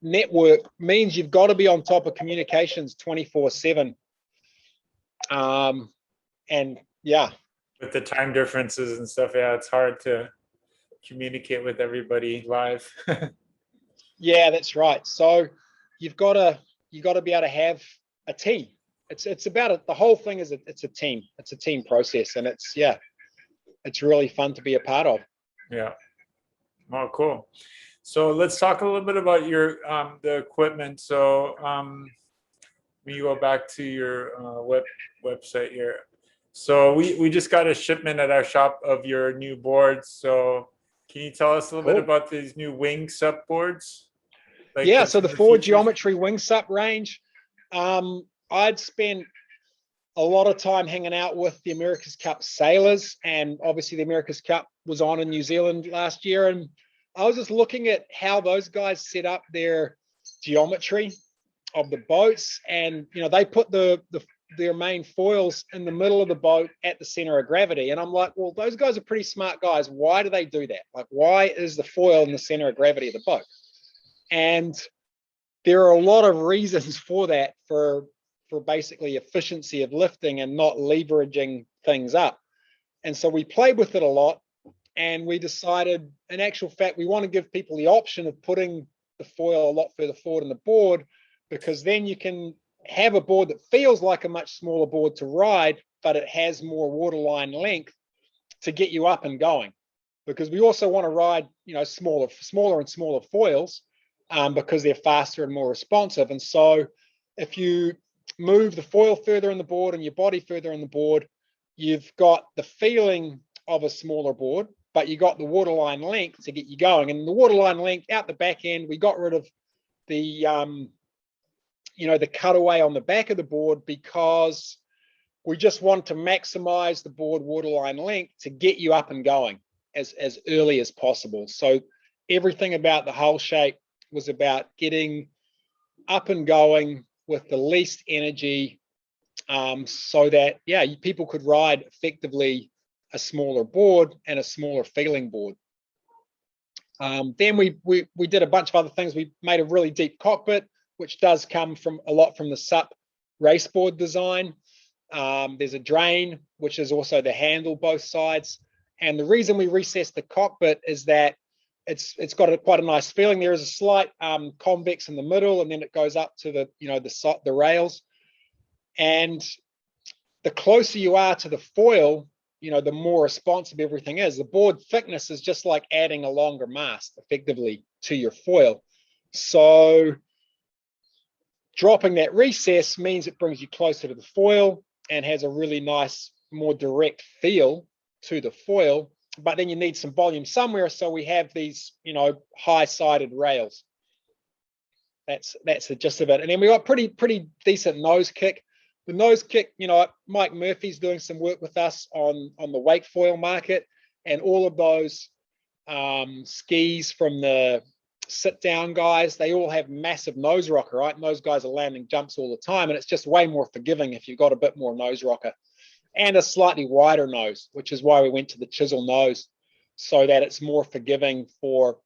network means you've got to be on top of communications 24/7. And with the time differences and stuff, it's hard to communicate with everybody live. Yeah, that's right. So you got to be able to have a team. It's about it. The whole thing is it's a team. It's a team process, and it's really fun to be a part of. Yeah. Oh, cool. So let's talk a little bit about your the equipment. So we go back to your website here. So we just got a shipment at our shop of your new boards. So can you tell us a little bit about these new wing sup boards? So the Ford Geometry wing sup range. I'd spent a lot of time hanging out with the America's Cup sailors, and obviously the America's Cup was on in New Zealand last year, and I was just looking at how those guys set up their geometry of the boats, and they put their main foils in the middle of the boat at the center of gravity, and I'm like, well, those guys are pretty smart guys. Why do they do that? Why is the foil in the center of gravity of the boat? And there are a lot of reasons for that, for basically efficiency of lifting and not leveraging things up. And so we played with it a lot, and we decided, in actual fact, we want to give people the option of putting the foil a lot further forward in the board, because then you can have a board that feels like a much smaller board to ride, but it has more waterline length to get you up and going. Because we also want to ride, smaller and smaller foils, because they're faster and more responsive. And so if you move the foil further in the board and your body further in the board, you've got the feeling of a smaller board, but you got the waterline length to get you going. And the waterline length out the back end, we got rid of the the cutaway on the back of the board, because we just want to maximize the board waterline length to get you up and going as early as possible. So everything about the hull shape was about getting up and going with the least energy, so that, yeah, people could ride effectively a smaller board and a smaller feeling board. Then we did a bunch of other things. We made a really deep cockpit, which does come from a lot from the SUP raceboard design. There's a drain, which is also the handle both sides. And the reason we recessed the cockpit is that it's got quite a nice feeling. There is a slight convex in the middle, and then it goes up to the rails. And the closer you are to the foil, the more responsive everything is. The board thickness is just like adding a longer mast effectively to your foil. So dropping that recess means it brings you closer to the foil and has a really nice, more direct feel to the foil. But then you need some volume somewhere, so we have these, high-sided rails. That's the gist of it. And then we got pretty decent nose kick. The nose kick, Mike Murphy's doing some work with us on the wake foil market, and all of those skis from the sit-down guys, they all have massive nose rocker, right? And those guys are landing jumps all the time, and it's just way more forgiving if you've got a bit more nose rocker and a slightly wider nose, which is why we went to the chisel nose, so that it's more forgiving for,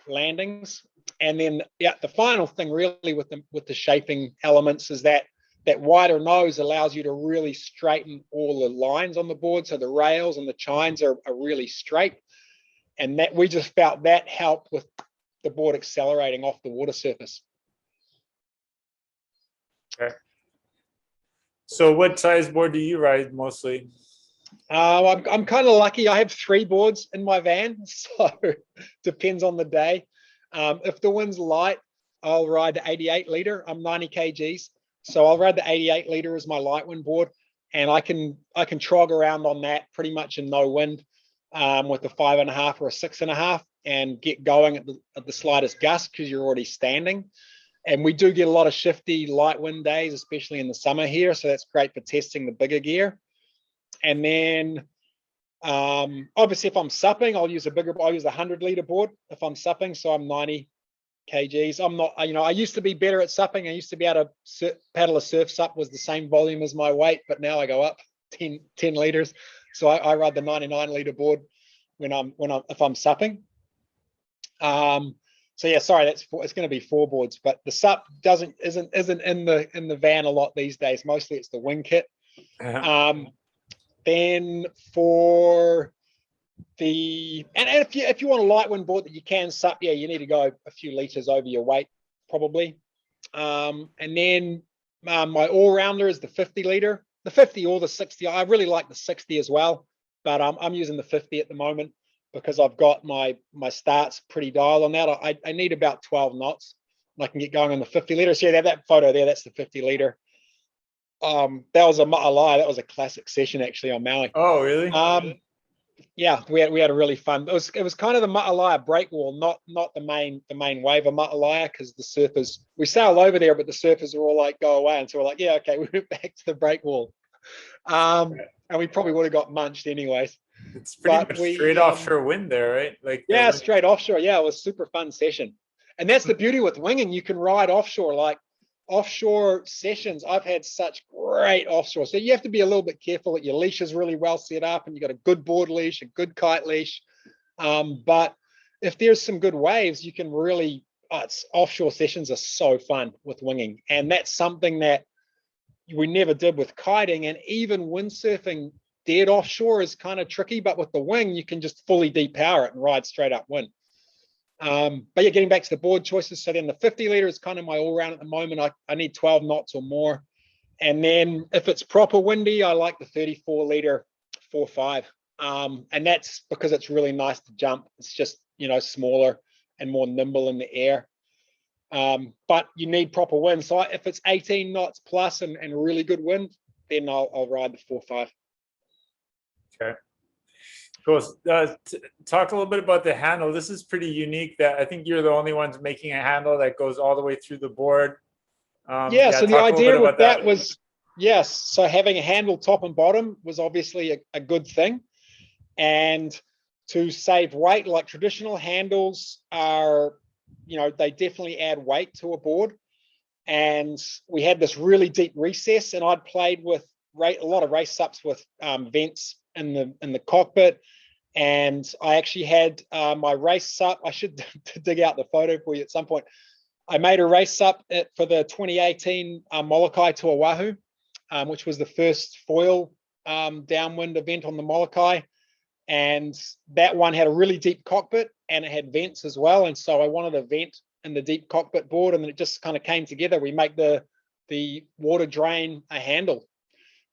landings. And then, the final thing really with the shaping elements is that wider nose allows you to really straighten all the lines on the board. So the rails and the chines are really straight. And that we just felt that helped with the board accelerating off the water surface. Okay. So what size board do you ride mostly? I'm kind of lucky. I have 3 boards in my van, so depends on the day. If the wind's light, I'll ride the 88 liter. I'm 90 kgs. So I'll ride the 88 liter as my light wind board, and I can trog around on that pretty much in no wind, with a 5.5 or a 6.5, and get going at the slightest gust because you're already standing. And we do get a lot of shifty light wind days, especially in the summer here. So that's great for testing the bigger gear. And then obviously if I'm supping, I'll use a 100 liter board if I'm supping. So I'm 90 kgs. I'm not, I used to be better at supping. I used to be able to paddle a surf sup was the same volume as my weight, but now I go up 10 liters. So I ride the 99 liter board if I'm supping. So yeah, sorry, it's going to be 4 boards, but the SUP isn't in the van a lot these days. Mostly it's the wing kit. Then for and if you want a light wind board that you can SUP, you need to go a few liters over your weight probably. And then my all-rounder is the 50 liter, the 50 or the 60. I really like the 60 as well, but I'm using the 50 at the moment, because I've got my starts pretty dialed on that. I need about 12 knots and I can get going on the 50 liter. So yeah, that photo there, that's the 50 liter. That was a Ma'alai. That was a classic session actually on Maui. Oh, really? Yeah, we had a really fun. It was kind of the Ma'alai breakwall, not the main wave of Ma'alai, because the surfers, we sailed over there, but the surfers were all like, go away. And so we're like, yeah, okay, we went back to the breakwall. And we probably would have got munched anyways. It's pretty much straight offshore wind there, right? Like straight offshore. Yeah, it was a super fun session. And that's the beauty with winging. You can ride offshore, like offshore sessions. I've had such great offshore. So you have to be a little bit careful that your leash is really well set up and you got a good board leash, a good kite leash. But if there's some good waves, you can really, offshore sessions are so fun with winging. And that's something that we never did with kiting, and even windsurfing dead offshore is kind of tricky, but with the wing, you can just fully depower it and ride straight up wind. But yeah, getting back to the board choices. So then the 50 liter is kind of my all round at the moment. I need 12 knots or more. And then if it's proper windy, I like the 34 liter 4.5. And that's because it's really nice to jump. It's just, smaller and more nimble in the air. But you need proper wind. So if it's 18 knots plus and really good wind, then I'll ride the 4.5. Okay. Cool. Talk a little bit about the handle. This is pretty unique. That I think you're the only ones making a handle that goes all the way through the board. So the idea with that was Yes, so having a handle top and bottom was obviously a good thing. And to save weight, like traditional handles are, they definitely add weight to a board. And we had this really deep recess, and I'd played with a lot of race ups with vents in the cockpit. And I actually had my race up. I should dig out the photo for you at some point. I made a race up for the 2018 Molokai to Oahu, which was the first foil downwind event on the Molokai. And that one had a really deep cockpit and it had vents as well. And so I wanted a vent in the deep cockpit board, and then it just kind of came together. We make the water drain a handle,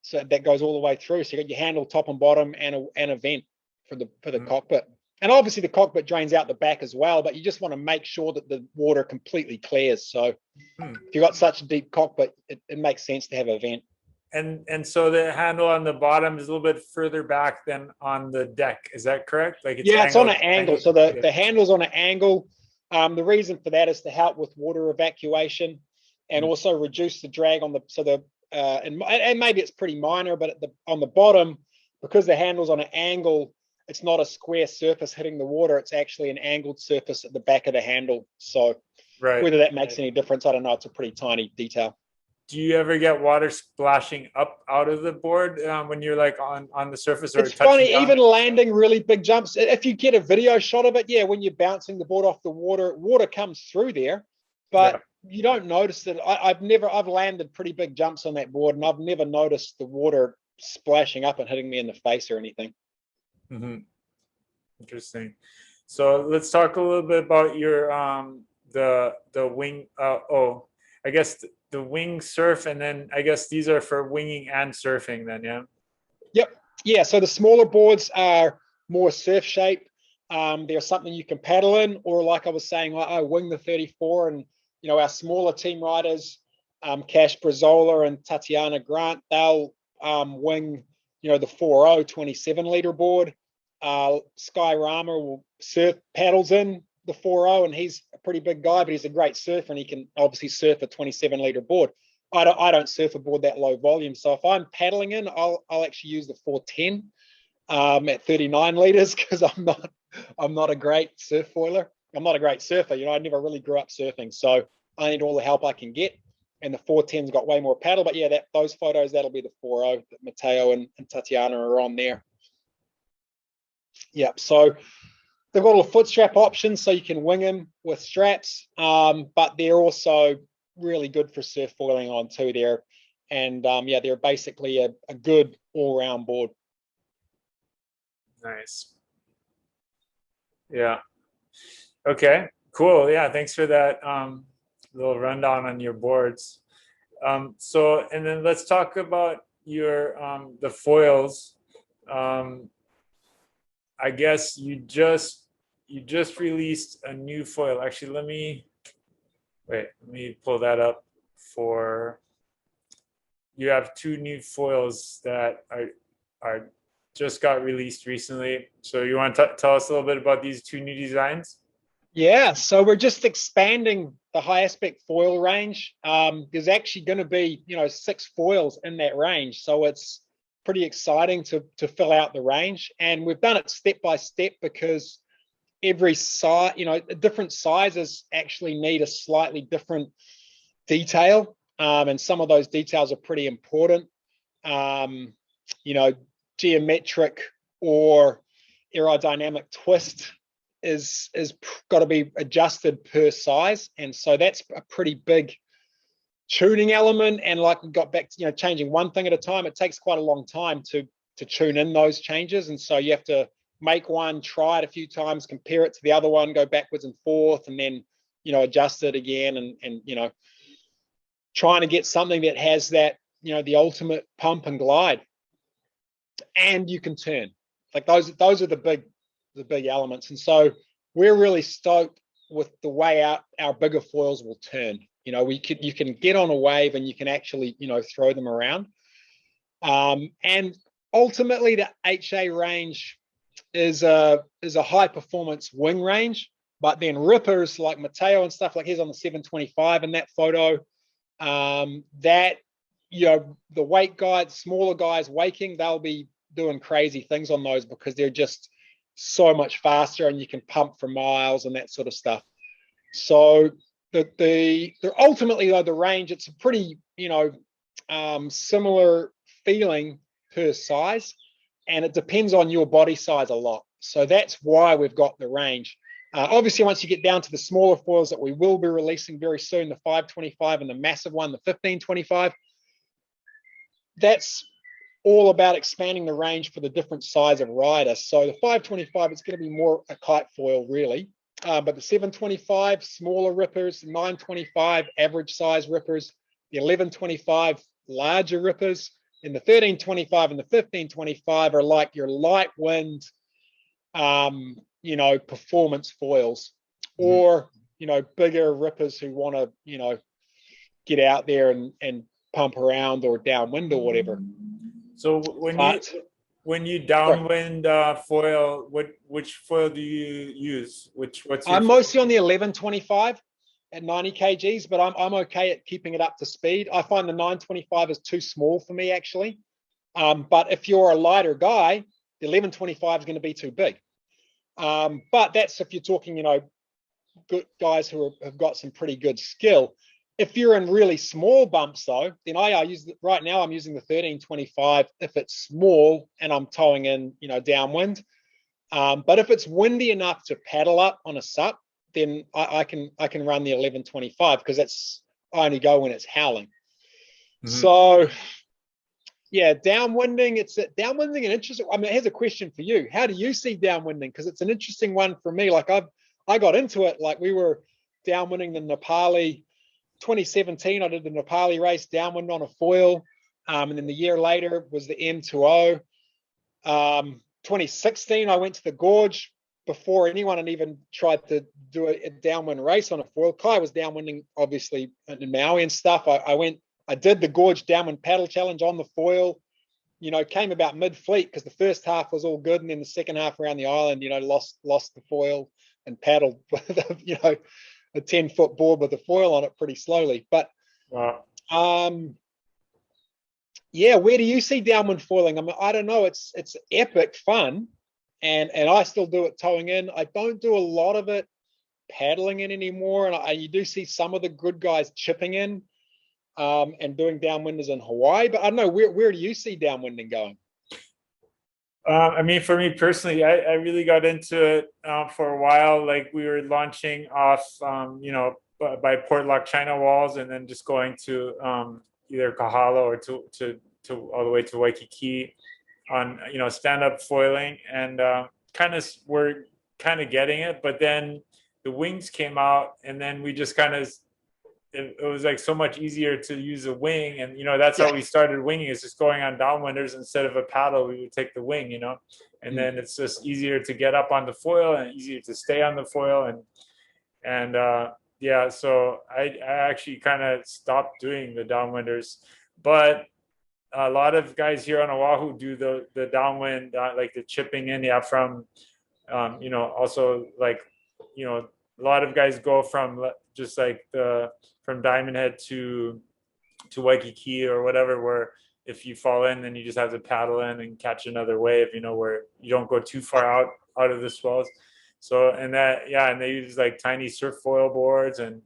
so that goes all the way through. So you got your handle top and bottom and a vent for the cockpit. And obviously the cockpit drains out the back as well, but you just want to make sure that the water completely clears. So if you've got such a deep cockpit, it makes sense to have a vent. And so the handle on the bottom is a little bit further back than on the deck. Is that correct? Like it's on an angle. So the handle's on an angle. The reason for that is to help with water evacuation and also reduce the drag on and maybe it's pretty minor, but on the bottom, because the handle's on an angle, it's not a square surface hitting the water. It's actually an angled surface at the back of the handle. So whether that makes any difference, I don't know. It's a pretty tiny detail. Do you ever get water splashing up out of the board when you're like on the surface? Or it's funny, even landing really big jumps. If you get a video shot of it, when you're bouncing the board off the water comes through there, but you don't notice it. I've landed pretty big jumps on that board, and I've never noticed the water splashing up and hitting me in the face or anything. Interesting. So let's talk a little bit about your the wing. I guess the wing surf, and then I guess these are for winging and surfing then, yeah? Yep. Yeah, so the smaller boards are more surf shape. They're something you can paddle in, or like I was saying, I wing the 34, and our smaller team riders, Cash Brazola and Tatiana Grant, they'll wing, the 40 27 liter board. Sky Rama will surf paddles in the 40, and he's a pretty big guy, but he's a great surfer, and he can obviously surf a 27 liter board. I don't surf a board that low volume, so if I'm paddling in, I'll actually use the 410 at 39 liters, because I'm not a great surf foiler. I'm not a great surfer. I never really grew up surfing, so I need all the help I can get. And the 410's got way more paddle, but those photos, that'll be the 40 that Matteo and Tatiana are on there. Yep. So they've got all the foot strap options, so you can wing them with straps, but they're also really good for surf foiling on too there. And they're basically a good all-round board. Nice. Yeah. Okay, cool. Yeah, thanks for that little rundown on your boards. And then let's talk about your the foils. I guess you just released a new foil. Actually, let me pull that up. You have two new foils that are just got released recently. So you want to tell us a little bit about these two new designs? Yeah, so we're just expanding the high aspect foil range. There's actually going to be 6 foils in that range, so it's pretty exciting to fill out the range. And we've done it step by step, because every size, different sizes actually need a slightly different detail, and some of those details are pretty important. Geometric or aerodynamic twist is got to be adjusted per size, and so that's a pretty big tuning element. And like we got back to changing one thing at a time, it takes quite a long time to tune in those changes, and so you have to make one, try it a few times, compare it to the other one, go backwards and forth, and then adjust it again, and trying to get something that has that the ultimate pump and glide, and you can turn. Like those are the big elements. And so we're really stoked with the way our bigger foils will turn. You can get on a wave and you can actually throw them around. And ultimately the HA range is a high performance wing range, but then rippers like Matteo and stuff, like he's on the 725 in that photo, that the weight guys, smaller guys waking, they'll be doing crazy things on those because they're just so much faster and you can pump for miles and that sort of stuff. So they're ultimately, though, the range, it's a pretty, similar feeling per size, and it depends on your body size a lot. So that's why we've got the range. Obviously, once you get down to the smaller foils that we will be releasing very soon, the 525 and the massive one, the 1525, that's all about expanding the range for the different size of rider. So the 525, it's going to be more a kite foil, really. But the 725, smaller rippers, 925, average size rippers, the 1125, larger rippers, and the 1325 and the 1525 are like your light wind, performance foils, or, bigger rippers who want to, get out there and pump around or downwind or whatever. So when you downwind foil, which foil do you use? I'm mostly on the 1125 at 90 kgs, but I'm okay at keeping it up to speed. I find the 925 is too small for me, actually. But if you're a lighter guy, the 1125 is going to be too big. But that's if you're talking, good guys who have got some pretty good skill. If you're in really small bumps, though, then right now I'm using the 1325 if it's small and I'm towing in, downwind. But if it's windy enough to paddle up on a sup, then I can run the 1125 because I only go when it's howling. Mm-hmm. So yeah, downwinding. Downwinding an interesting. I mean, here's a question for you. How do you see downwinding? Because it's an interesting one for me. Like I got into it. Like we were downwinding the Nepali 2017. I did the Nepali race downwind on a foil, and then the year later was the M2O. 2016, I went to the gorge before anyone had even tried to do a downwind race on a foil. Kai was downwinding, obviously, in Maui and stuff. I did the gorge downwind paddle challenge on the foil, came about mid-fleet because the first half was all good. And then the second half around the island, lost the foil and paddled, a 10-foot board with a foil on it pretty slowly. But, yeah, where do you see downwind foiling? I mean, I don't know. It's epic fun. And I still do it towing in. I don't do a lot of it paddling in anymore. And you do see some of the good guys chipping in. And doing downwinders in Hawaii, but I don't know, where do you see downwinding going? I mean, for me personally, I really got into it for a while. Like we were launching off, by Port Lock China Walls, and then just going to either Kahala or to all the way to Waikiki on stand-up foiling, and we're kind of getting it. But then the wings came out, and then we just kind of. It was like so much easier to use a wing, and that's how we started winging, is just going on downwinders instead of a paddle. We would take the wing, and then it's just easier to get up on the foil and easier to stay on the foil, and so I actually kind of stopped doing the downwinders, but a lot of guys here on Oahu do the downwind, like the chipping in, from also like a lot of guys go from just like from Diamond Head to Waikiki or whatever, where if you fall in, then you just have to paddle in and catch another wave, where you don't go too far out of the swells. So, and they use like tiny surf foil boards and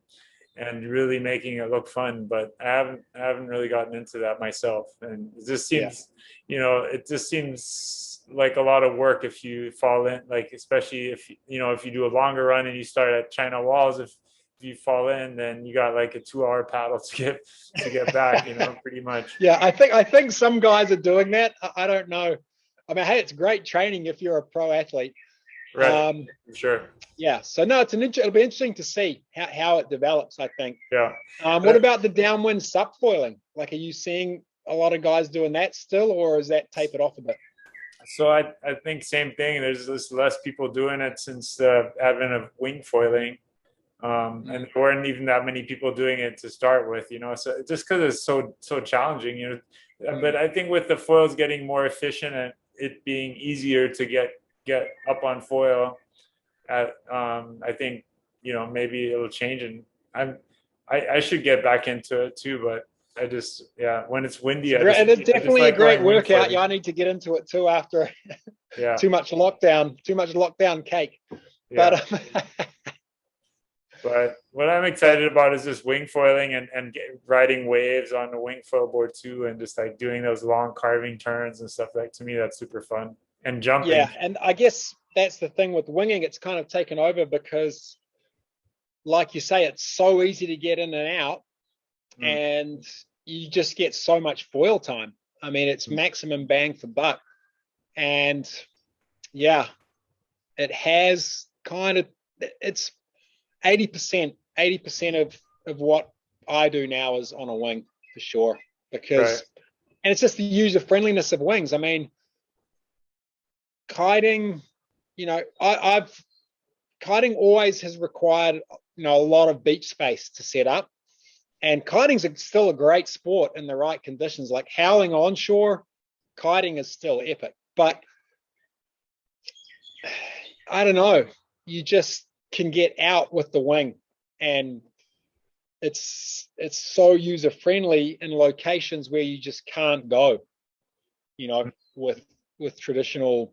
really making it look fun. But I haven't really gotten into that myself. And it just seems, it just seems like a lot of work if you fall in, like, especially if you do a longer run and you start at China Walls, if you fall in, then you got like a 2-hour paddle to get back, pretty much. Yeah, I think some guys are doing that. I don't know. I mean, hey, it's great training if you're a pro athlete. Right. Sure. Yeah. So no, it'll be interesting to see how it develops, I think. Yeah. What about the downwind sup foiling? Like, are you seeing a lot of guys doing that still, or is that tapered off a bit? So I think same thing. There's just less people doing it since the advent of wing foiling. And there weren't even that many people doing it to start with, so just because it's so challenging, but I think with the foils getting more efficient and it being easier to get up on foil, I think maybe it'll change, and I should get back into it too, but when it's windy, And it's I just definitely a like great going wing workout. foiling. Yeah, I need to get into it too after Yeah, too much lockdown cake. yeah. But But what I'm but excited about is just wing foiling and riding waves on the wing foil board too, and just like doing those long carving turns and stuff. Like to me, that's super fun. And jumping. yeah, and I guess that's the thing with winging. It's kind of taken over because, like you say, it's so easy to get in and out, Mm. and you just get so much foil time. I mean, it's maximum bang for buck. And yeah, it has kind of it's 80% of what I do now is on a wing for sure. Right. Because and it's just the user friendliness of wings. I mean, kiting, I've kiting always has required a lot of beach space to set up. And kiting's still a great sport in the right conditions. Like howling onshore, kiting is still epic. But I don't know, you just can get out with the wing, and it's so user friendly in locations where you just can't go, with traditional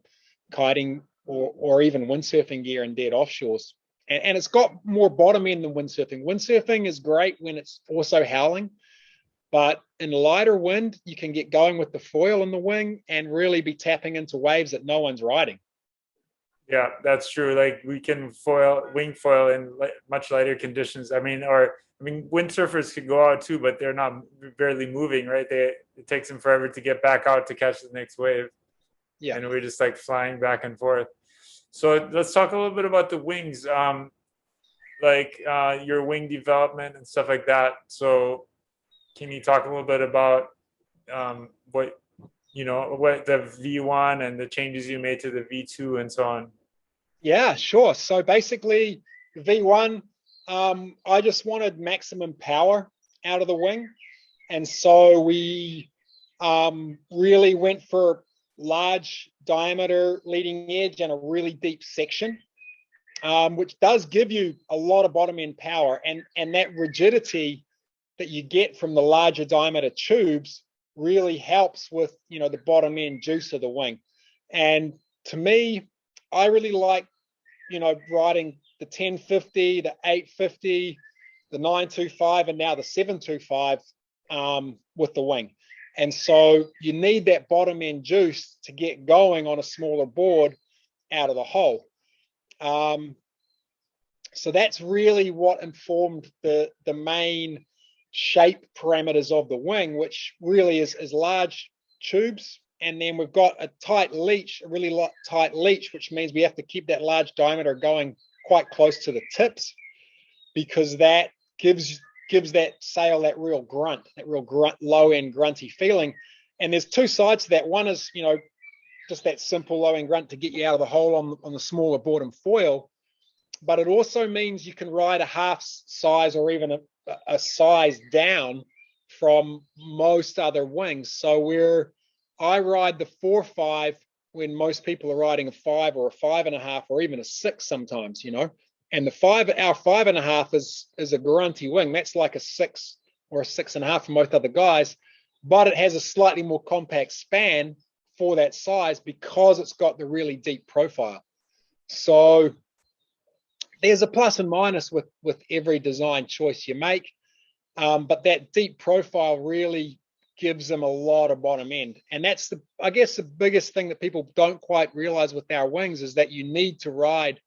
kiting or even windsurfing gear and dead offshores. And it's got more bottom end than windsurfing. Windsurfing is great when it's also howling, but in lighter wind, you can get going with the foil in the wing and really be tapping into waves that no one's riding. Yeah, that's true. Like we can wing foil in much lighter conditions. I mean, windsurfers can go out too, but they're not barely moving, right? It takes them forever to get back out to catch the next wave, Yeah. and we're just like flying back and forth. So let's talk a little bit about the wings, your wing development and stuff like that. So can you talk a little bit about what the V1 and the changes you made to the V2 and so on? Yeah, sure. So basically, V1, I just wanted maximum power out of the wing. And so we really went for large diameter leading edge and a really deep section, which does give you a lot of bottom end power. And that rigidity that you get from the larger diameter tubes really helps with the bottom end juice of the wing. And to me, I really like riding the 1050, the 850, the 925, and now the 725 with the wing. And so you need that bottom end juice to get going on a smaller board out of the hole. So that's really what informed the main shape parameters of the wing, which really is large tubes. And then we've got a really tight leech, which means we have to keep that large diameter going quite close to the tips, because that gives that sail that real grunt, low end grunty feeling. And there's two sides to that. One is, just that simple low end grunt to get you out of the hole on the smaller board and foil. But it also means you can ride a half size or even a size down from most other wings. So I ride the 4.5 when most people are riding a 5 or a 5.5 or even a 6 sometimes, And our 5.5 is a grunty wing. That's like a 6 or a 6.5 for most other guys, but it has a slightly more compact span for that size because it's got the really deep profile. So there's a plus and minus with every design choice you make, but that deep profile really gives them a lot of bottom end. And that's I guess the biggest thing that people don't quite realize with our wings is that you need to ride,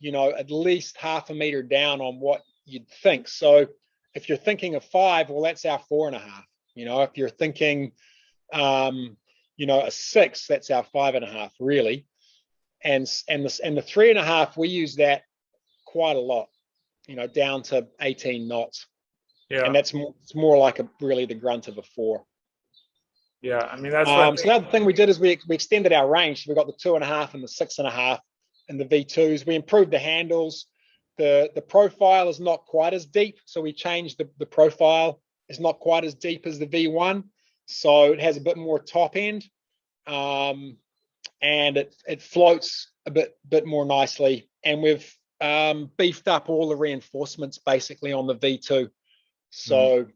at least half a meter down on what you'd think. So if you're thinking of 5, well, that's our 4.5. If you're thinking, a 6, that's our 5.5 really. And the 3.5, we use that quite a lot, down to 18 knots. Yeah. And it's more like really the grunt of a 4. Yeah, I mean that's one So thing. the other thing we did is we extended our range. So we got the 2.5 and the 6.5 and the V2s. We improved the handles. The profile is not quite as deep, so we changed the profile. It's not quite as deep as the V1, so it has a bit more top end, and it floats a bit more nicely. And we've beefed up all the reinforcements basically on the V2. So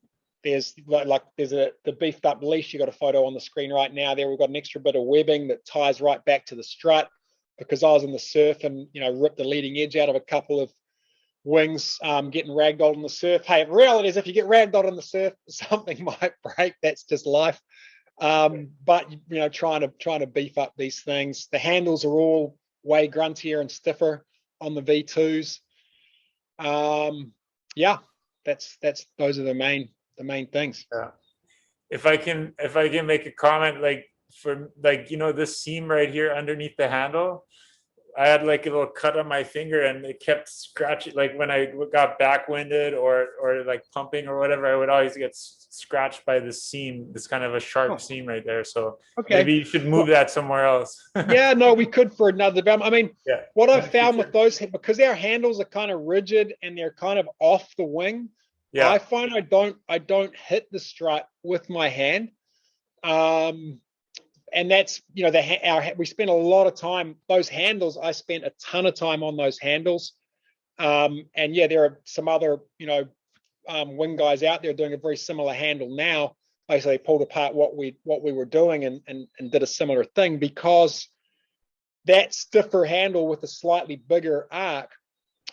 there's the beefed up leash. You got a photo on the screen right now there. We've got an extra bit of webbing that ties right back to the strut, because I was in the surf and, ripped the leading edge out of a couple of wings, getting ragdolled in the surf. Hey, reality is if you get ragdolled in the surf, something might break. That's just life. But trying to beef up these things. The handles are all way gruntier and stiffer on the V2s. Yeah, those are the main things. Yeah. If I can make a comment, this seam right here underneath the handle, I had like a little cut on my finger and it kept scratching. Like when I got backwinded or like pumping or whatever, I would always get scratched by this seam, this kind of a sharp seam right there. So maybe you should move that somewhere else. Yeah, no, we could for another. I mean, what I've found with those, because our handles are kind of rigid and they're kind of off the wing, I find I don't hit the strut with my hand. And that's, we spend a lot of time, those handles, I spent a ton of time on those handles. And yeah, there are some other, wing guys out there doing a very similar handle now. Basically, they pulled apart what we were doing and did a similar thing, because that stiffer handle with a slightly bigger arc,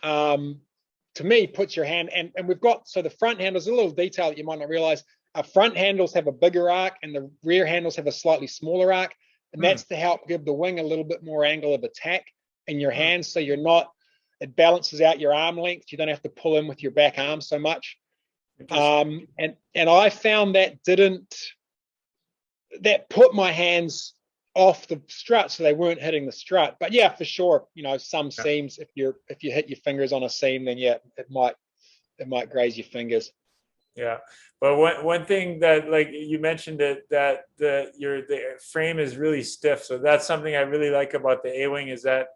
to me, puts your hand, and we've got, so the front handles, a little detail that you might not realize, our front handles have a bigger arc and the rear handles have a slightly smaller arc. And that's to help give the wing a little bit more angle of attack in your hands. So it balances out your arm length. You don't have to pull in with your back arm so much. And I found that put my hands off the strut, so they weren't hitting the strut. But yeah, for sure, some seams, if you hit your fingers on a seam, then yeah, it might graze your fingers. Yeah, but one thing that, like you mentioned, that the frame is really stiff. So that's something I really like about the A-wing, is that,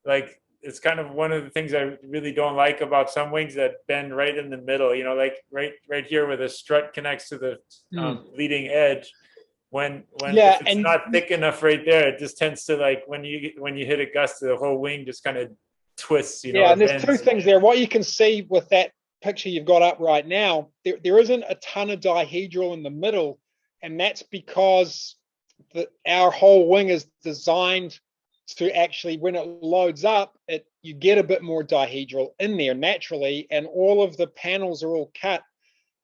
like, it's kind of one of the things I really don't like about some wings that bend right in the middle. Like right here where the strut connects to the leading edge. When if it's not thick enough right there, it just tends to, like, when you hit a gust, the whole wing just kind of twists. Yeah, and there's two things there. What you can see with that picture you've got up right now, there isn't a ton of dihedral in the middle, and that's because our whole wing is designed to actually, when it loads up, you get a bit more dihedral in there naturally, and all of the panels are all cut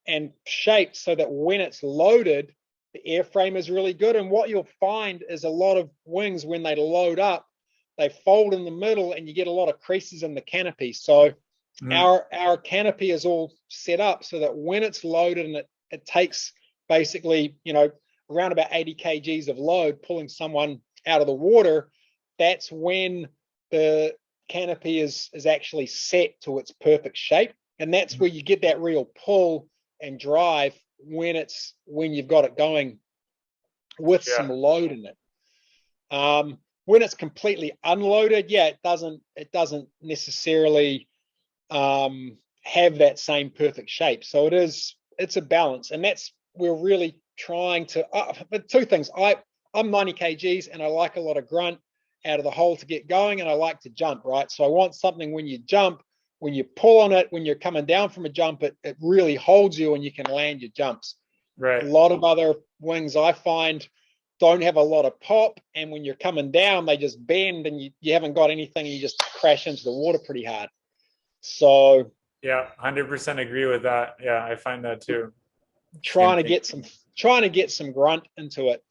and shaped so that when it's loaded, the airframe is really good. And what you'll find is a lot of wings, when they load up, they fold in the middle and you get a lot of creases in the canopy. So our canopy is all set up so that when it's loaded and it takes basically, around about 80 kgs of load, pulling someone out of the water, that's when the canopy is actually set to its perfect shape. And that's where you get that real pull and drive when you've got it going with some load in it. When it's completely unloaded, it doesn't necessarily have that same perfect shape. So it's a balance, and we're really trying to. But two things: I'm 90 kgs, and I like a lot of grunt out of the hole to get going, and I like to jump, right? So I want something when you jump, when you pull on it, when you're coming down from a jump, it really holds you and you can land your jumps. Right. A lot of other wings I find don't have a lot of pop, and when you're coming down, they just bend and you haven't got anything, and you just crash into the water pretty hard. So yeah, 100% agree with that. Yeah, I find that too. Trying to get some grunt into it.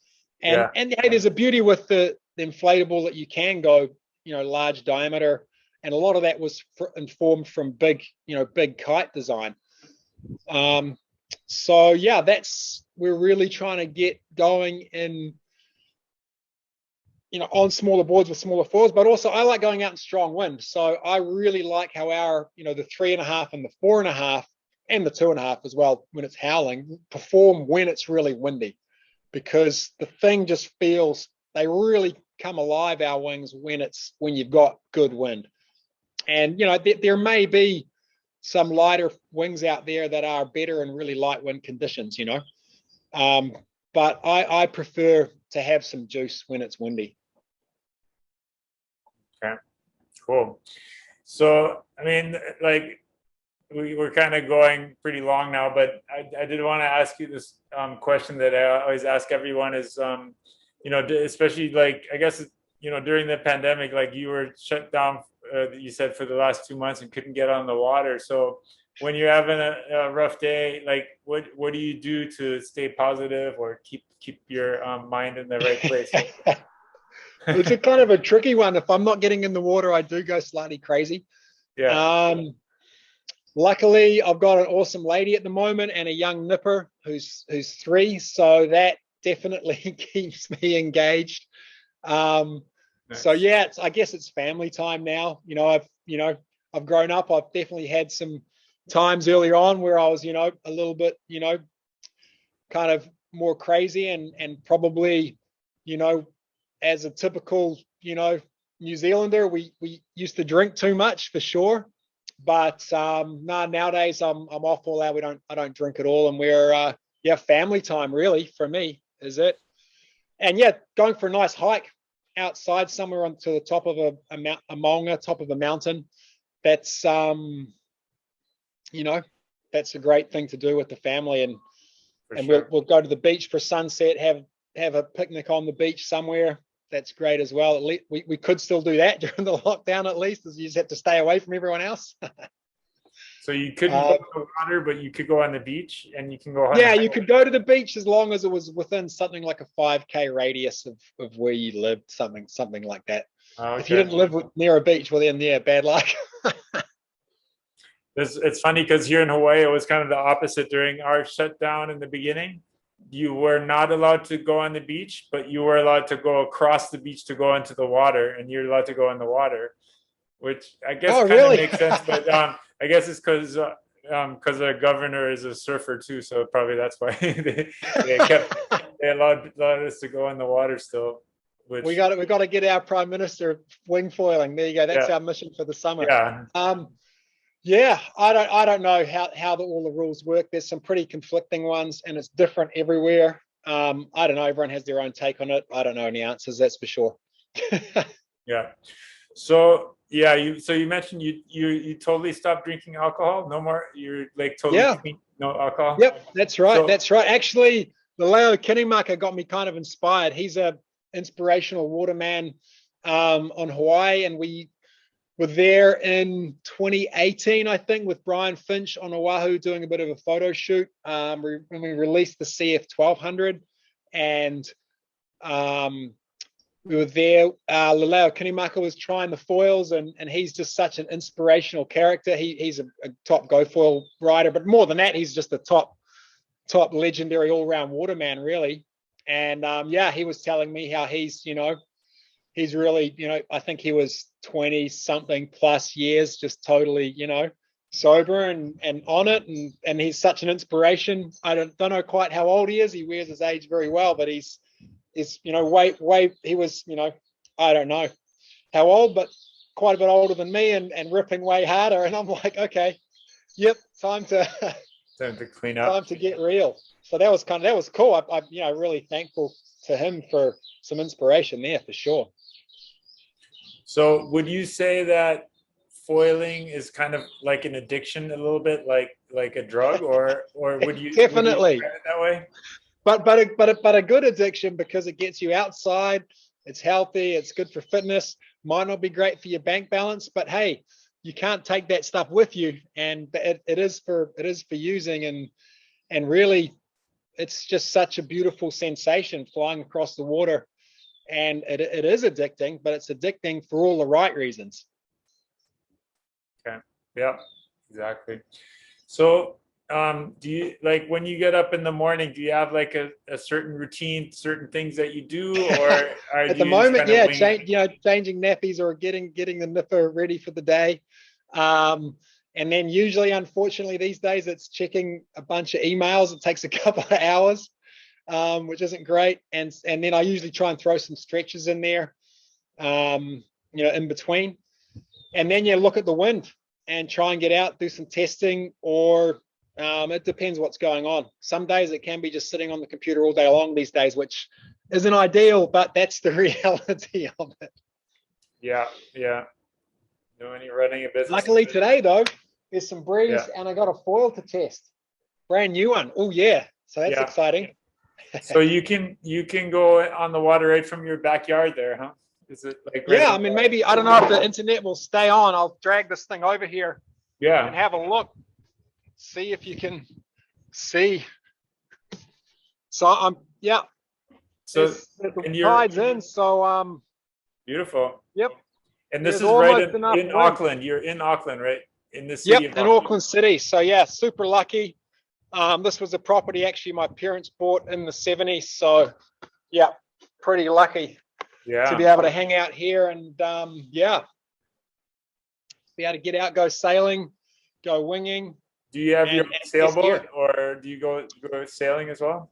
And hey, there's a beauty with the inflatable that you can go, large diameter, and a lot of that was informed from big kite design. So yeah, we're really trying to get going in, on smaller boards with smaller foils, but also I like going out in strong wind. So I really like how our, the 3.5 and the 4.5 and the 2.5 as well, when it's howling, perform when it's really windy, because the thing just feels, they really come alive, our wings, when you've got good wind. And, there may be some lighter wings out there that are better in really light wind conditions, but I prefer to have some juice when it's windy. Okay, cool. So, I mean, like, we're kind of going pretty long now, but I did want to ask you this question that I always ask everyone is, especially like, I guess, during the pandemic, like you were shut down, you said for the last 2 months and couldn't get on the water. So when you're having a rough day, like what do you do to stay positive or keep your mind in the right place? It's a kind of a tricky one. If I'm not getting in the water, I do go slightly crazy. Yeah. Luckily, I've got an awesome lady at the moment and a young nipper who's 3, so that definitely keeps me engaged. Nice. So yeah, I guess it's family time now. I've grown up. I've definitely had some times earlier on where I was, a little bit, kind of more crazy and probably, as a typical, New Zealander, we used to drink too much for sure. But nowadays I'm off all out. I don't drink at all, and we're family time really for me is it. And yeah, going for a nice hike outside somewhere onto the top of a maunga, top of a mountain. That's that's a great thing to do with the family, and sure. we'll go to the beach for sunset, have a picnic on the beach somewhere. That's great as well. At least we could still do that during the lockdown, at least, as you just have to stay away from everyone else. So you couldn't go to the water, but you could go on the beach and you can go. Yeah, you could go to the beach as long as it was within something like a 5K radius of where you lived, something like that. Okay. If you didn't live near a beach, well then, yeah, bad luck. It's funny because here in Hawaii, it was kind of the opposite. During our shutdown in the beginning, you were not allowed to go on the beach, but you were allowed to go across the beach to go into the water, and you're allowed to go in the water, which I guess kind of makes sense. But I guess it's because the governor is a surfer too, so probably that's why they allowed us to go in the water still. Which, we got to get our prime minister wing foiling. There you go. That's our mission for the summer. Yeah. Yeah, I don't know how all the rules work. There's some pretty conflicting ones, and it's different everywhere. I don't know. Everyone has their own take on it. I don't know any answers. That's for sure. Yeah. So yeah, you mentioned you totally stopped drinking alcohol. No more. You're like totally clean, no alcohol. Yep, that's right. That's right. Actually, the Leo Kinimaka got me kind of inspired. He's a inspirational waterman on Hawaii, and we were there in 2018, I think, with Brian Finch on Oahu doing a bit of a photo shoot when we released the CF 1200, and we were there. Leleo Kinimaka was trying the foils, and he's just such an inspirational character. He's a top go foil rider, but more than that, he's just a top legendary all-round waterman, really. And he was telling me how he's really, I think he was 20 something plus years, just totally, sober and on it. And he's such an inspiration. I don't know quite how old he is. He wears his age very well, but he's way, he was, I don't know how old, but quite a bit older than me and ripping way harder. And I'm like, okay, yep, time to clean up, time to get real. So that was cool. I'm really thankful to him for some inspiration there for sure. So would you say that foiling is kind of like an addiction a little bit, like a drug, or would you definitely would you it that way? But a good addiction, because it gets you outside, it's healthy, it's good for fitness, might not be great for your bank balance, but hey, you can't take that stuff with you, and it is for using, and really it's just such a beautiful sensation flying across the water. And it is addicting, but it's addicting for all the right reasons. Okay. Yeah, exactly. So do you, like, when you get up in the morning, do you have like a certain routine, certain things that you do, or are at the moment, changing nappies or getting the nipper ready for the day. And then usually, unfortunately, these days it's checking a bunch of emails. It takes a couple of hours. Which isn't great, and then I usually try and throw some stretches in there, in between, and then you look at the wind and try and get out, do some testing, or it depends what's going on. Some days it can be just sitting on the computer all day long these days, which isn't ideal, but that's the reality of it. Yeah. No, any running a business. Luckily today, though, there's some breeze, Yeah. and I got a foil to test. Brand new one. Oh yeah. So that's Yeah. exciting. So you can go on the water right from your backyard there, huh? Is it like right? Yeah, I mean, maybe, I don't know if the internet will stay on. I'll drag this thing over here and Yeah. have a look. See if you can see. So yeah, So the and you're tide's in. So beautiful. yep, And this there's is right almost enough in wind. Auckland. You're in Auckland, right? In the city Yep, of in Auckland. Auckland City. So yeah, super lucky. This was a property actually my parents bought in the 70s. So yeah, pretty lucky to be Yeah. able to hang out here and yeah, be able to get out, go sailing, go winging. Do you have your And own this sailboat, year, or do you go sailing as well?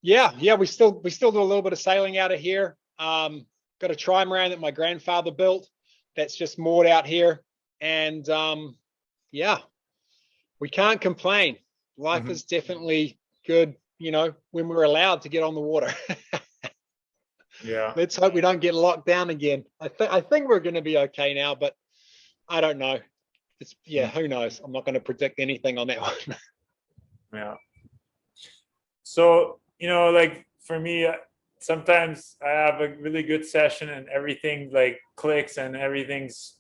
yeah, we still do a little bit of sailing out of here. Got a trimaran that my grandfather built that's just moored out here, and yeah, we can't complain. Life Mhm. is definitely good, you know, when we're allowed to get on the water. Yeah. Let's hope we don't get locked down again. I think we're going to be okay now, but I don't know. Yeah, who knows? I'm not going to predict anything on that one. Yeah. So, like for me, sometimes I have a really good session and everything like clicks and everything's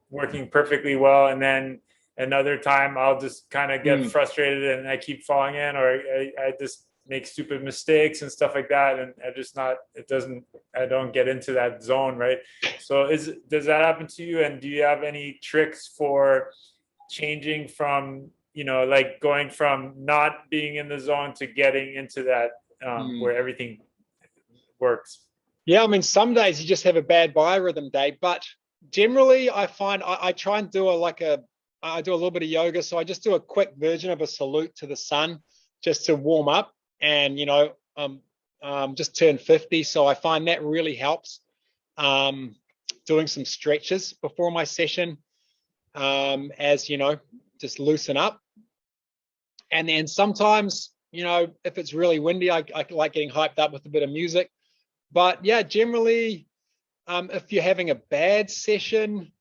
working perfectly well. And then another time I'll just kind of get Mm, frustrated and I keep falling in, or I just make stupid mistakes and stuff like that. And I don't get into that zone, right? So does that happen to you? And do you have any tricks for changing from, like going from not being in the zone to getting into that, mm. where everything works? Yeah, I mean, some days you just have a bad biorhythm day, but generally I find I try and do I do a little bit of yoga. So I just do a quick version of a salute to the sun just to warm up and, just turned 50. So I find that really helps. Doing some stretches before my session, as just loosen up. And then sometimes, if it's really windy, I like getting hyped up with a bit of music. But yeah, generally, if you're having a bad session,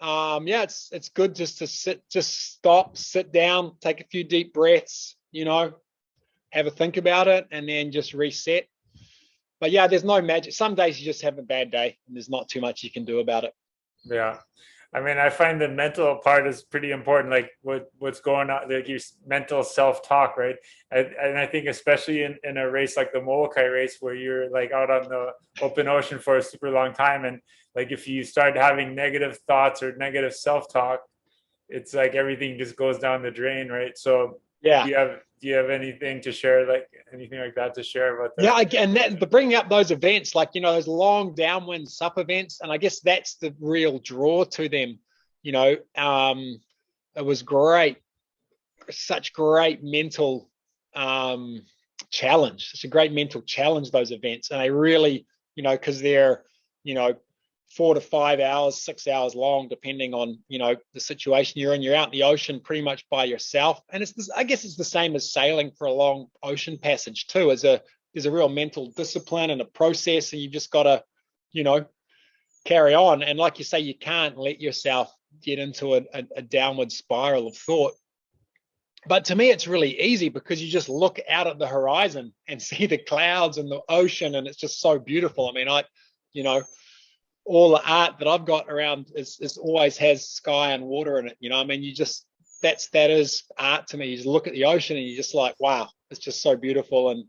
yeah, it's good just to stop, sit down, take a few deep breaths, have a think about it, and then just reset. But yeah, there's no magic. Some days you just have a bad day, and there's not too much you can do about it. Yeah. I mean, I find the mental part is pretty important, like what's going on, like your mental self-talk, right? And I think especially in a race like the Molokai race, where you're like out on the open ocean for a super long time, and like if you start having negative thoughts or negative self-talk, it's like everything just goes down the drain, right? So Yeah. do you have anything to share, like anything like that to share about Yeah, that? and but bringing up those events, like those long downwind sup events, and I guess that's the real draw to them. It was great, such great mental challenge, such a great mental challenge, those events, and they really, because they're, you know, 4 to 5 hours, 6 hours long, depending on the situation you're in. You're out in the ocean pretty much by yourself, and I guess it's the same as sailing for a long ocean passage too. There's a real mental discipline and a process, and you've just got to, carry on. And like you say, you can't let yourself get into a downward spiral of thought. But to me, it's really easy because you just look out at the horizon and see the clouds and the ocean, and it's just so beautiful. I mean, all the art that I've got around is always has sky and water in it. I mean, that is art to me. You just look at the ocean and you're just like, wow, it's just so beautiful. And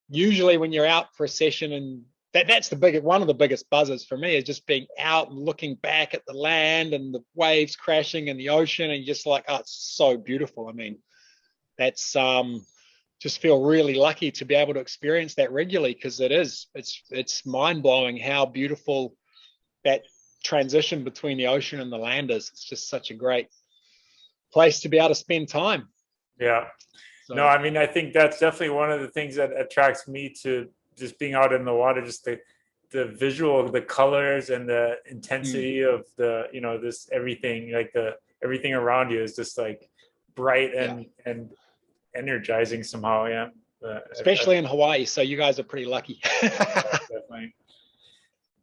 usually when you're out for a session, and that's one of the biggest buzzes for me, is just being out and looking back at the land and the waves crashing in the ocean, and you're just like, oh, it's so beautiful. I mean, that's just feel really lucky to be able to experience that regularly, because it's mind-blowing how beautiful that transition between the ocean and the land is. It's just such a great place to be able to spend time. Yeah. So, No, I mean, I think that's definitely one of the things that attracts me to just being out in the water, just the visual, the colors and the intensity of this everything, like everything around you is just like bright yeah, and energizing somehow. Yeah. especially in Hawaii. So you guys are pretty lucky. Definitely.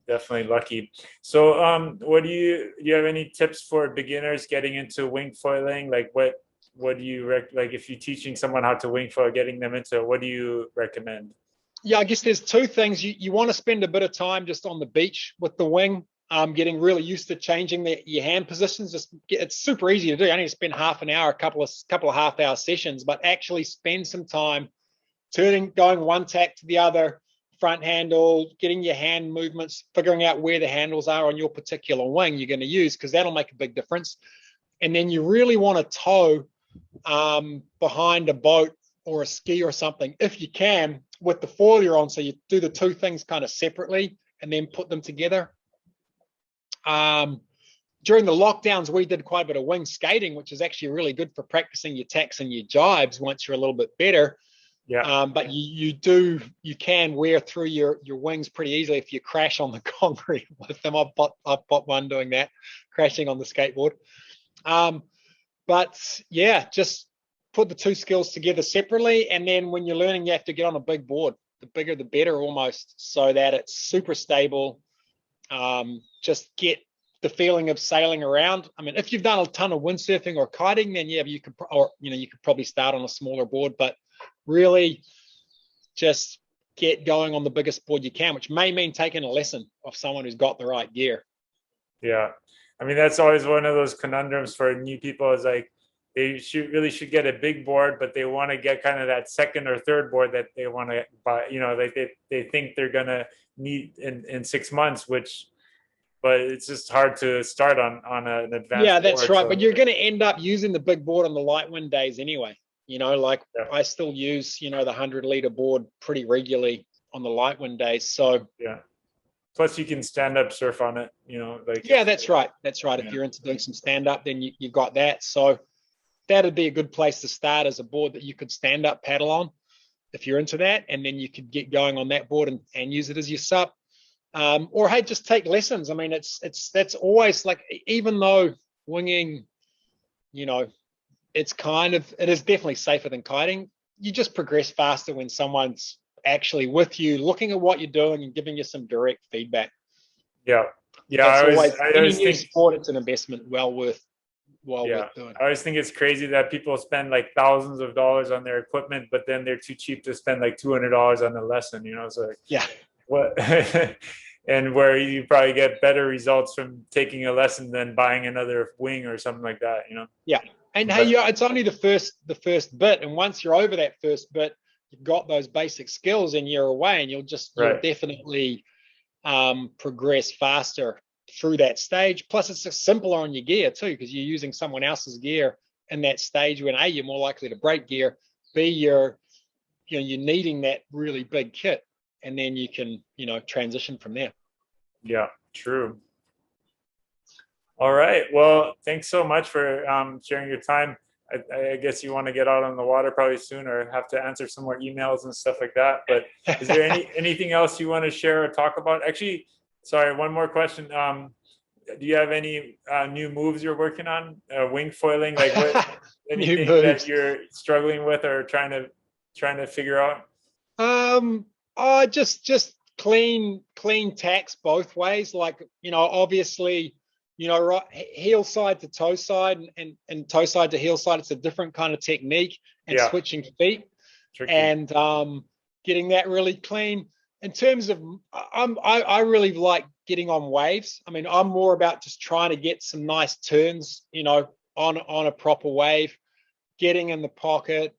definitely lucky. So, what do you have any tips for beginners getting into wing foiling? Like, what do you like if you're teaching someone how to wing foil, getting them into it, what do you recommend? Yeah, I guess there's two things. You want to spend a bit of time just on the beach with the wing, getting really used to changing your hand positions. It's super easy to do. I only spend half an hour, a couple of half-hour sessions, but actually spend some time going one tack to the other, front handle, getting your hand movements, figuring out where the handles are on your particular wing you're going to use, because that'll make a big difference. And then you really want to tow behind a boat or a ski or something, if you can, with the foil you're on. So you do the two things kind of separately and then put them together. During the lockdowns, we did quite a bit of wing skating, which is actually really good for practicing your tacks and your jibes once you're a little bit better. Yeah. But you can wear through your wings pretty easily if you crash on the concrete with them. I've got one doing that, crashing on the skateboard. But yeah, just put the two skills together separately. And then when you're learning, you have to get on a big board. The bigger, the better almost, so that it's super stable. Just get the feeling of sailing around. I mean, if you've done a ton of windsurfing or kiting, then yeah, you could probably start on a smaller board, but really just get going on the biggest board you can, which may mean taking a lesson of someone who's got the right gear. Yeah. I mean, that's always one of those conundrums for new people, is like they should get a big board, but they want to get kind of that second or third board that they want to buy, like they think they're going to need in 6 months, but it's just hard to start on an advanced Yeah, that's board, right. so. But you're going to end up using the big board on the light wind days anyway. Like yeah. I still use, the 100-liter board pretty regularly on the light wind days. So yeah. Plus you can stand up surf on it, Yeah, that's right. That's right. Yeah. If you're into doing some stand up, then you've got that. So that'd be a good place to start, as a board that you could stand up paddle on if you're into that. And then you could get going on that board and use it as your sup. Or hey, just take lessons. I mean, that's always like, even though winging, it is definitely safer than kiting. You just progress faster when someone's actually with you, looking at what you're doing and giving you some direct feedback. Yeah. Any new sport, it's an investment well worth doing. I always think it's crazy that people spend like thousands of dollars on their equipment, but then they're too cheap to spend like $200 on a lesson. It's like, yeah, what? And where you probably get better results from taking a lesson than buying another wing or something like that. Yeah. And hey, it's only the first bit, and once you're over that first bit, you've got those basic skills and you're away, and you'll definitely progress faster through that stage. Plus, it's just simpler on your gear too, because you're using someone else's gear in that stage when A, you're more likely to break gear, B, you're needing that really big kit, and then you can transition from there. Yeah, true. All right. Well, thanks so much for sharing your time. I guess you want to get out on the water probably soon, or have to answer some more emails and stuff like that. But is there anything else you want to share or talk about? Actually, sorry, one more question. Do you have any new moves you're working on? Wing foiling, like anything that you're struggling with or trying to figure out? Just clean tacks both ways. Like, obviously, right, heel side to toe side and toe side to heel side. It's a different kind of technique, and switching feet. Tricky. And getting that really clean. In terms of, I really like getting on waves. I mean, I'm more about just trying to get some nice turns, on a proper wave, getting in the pocket,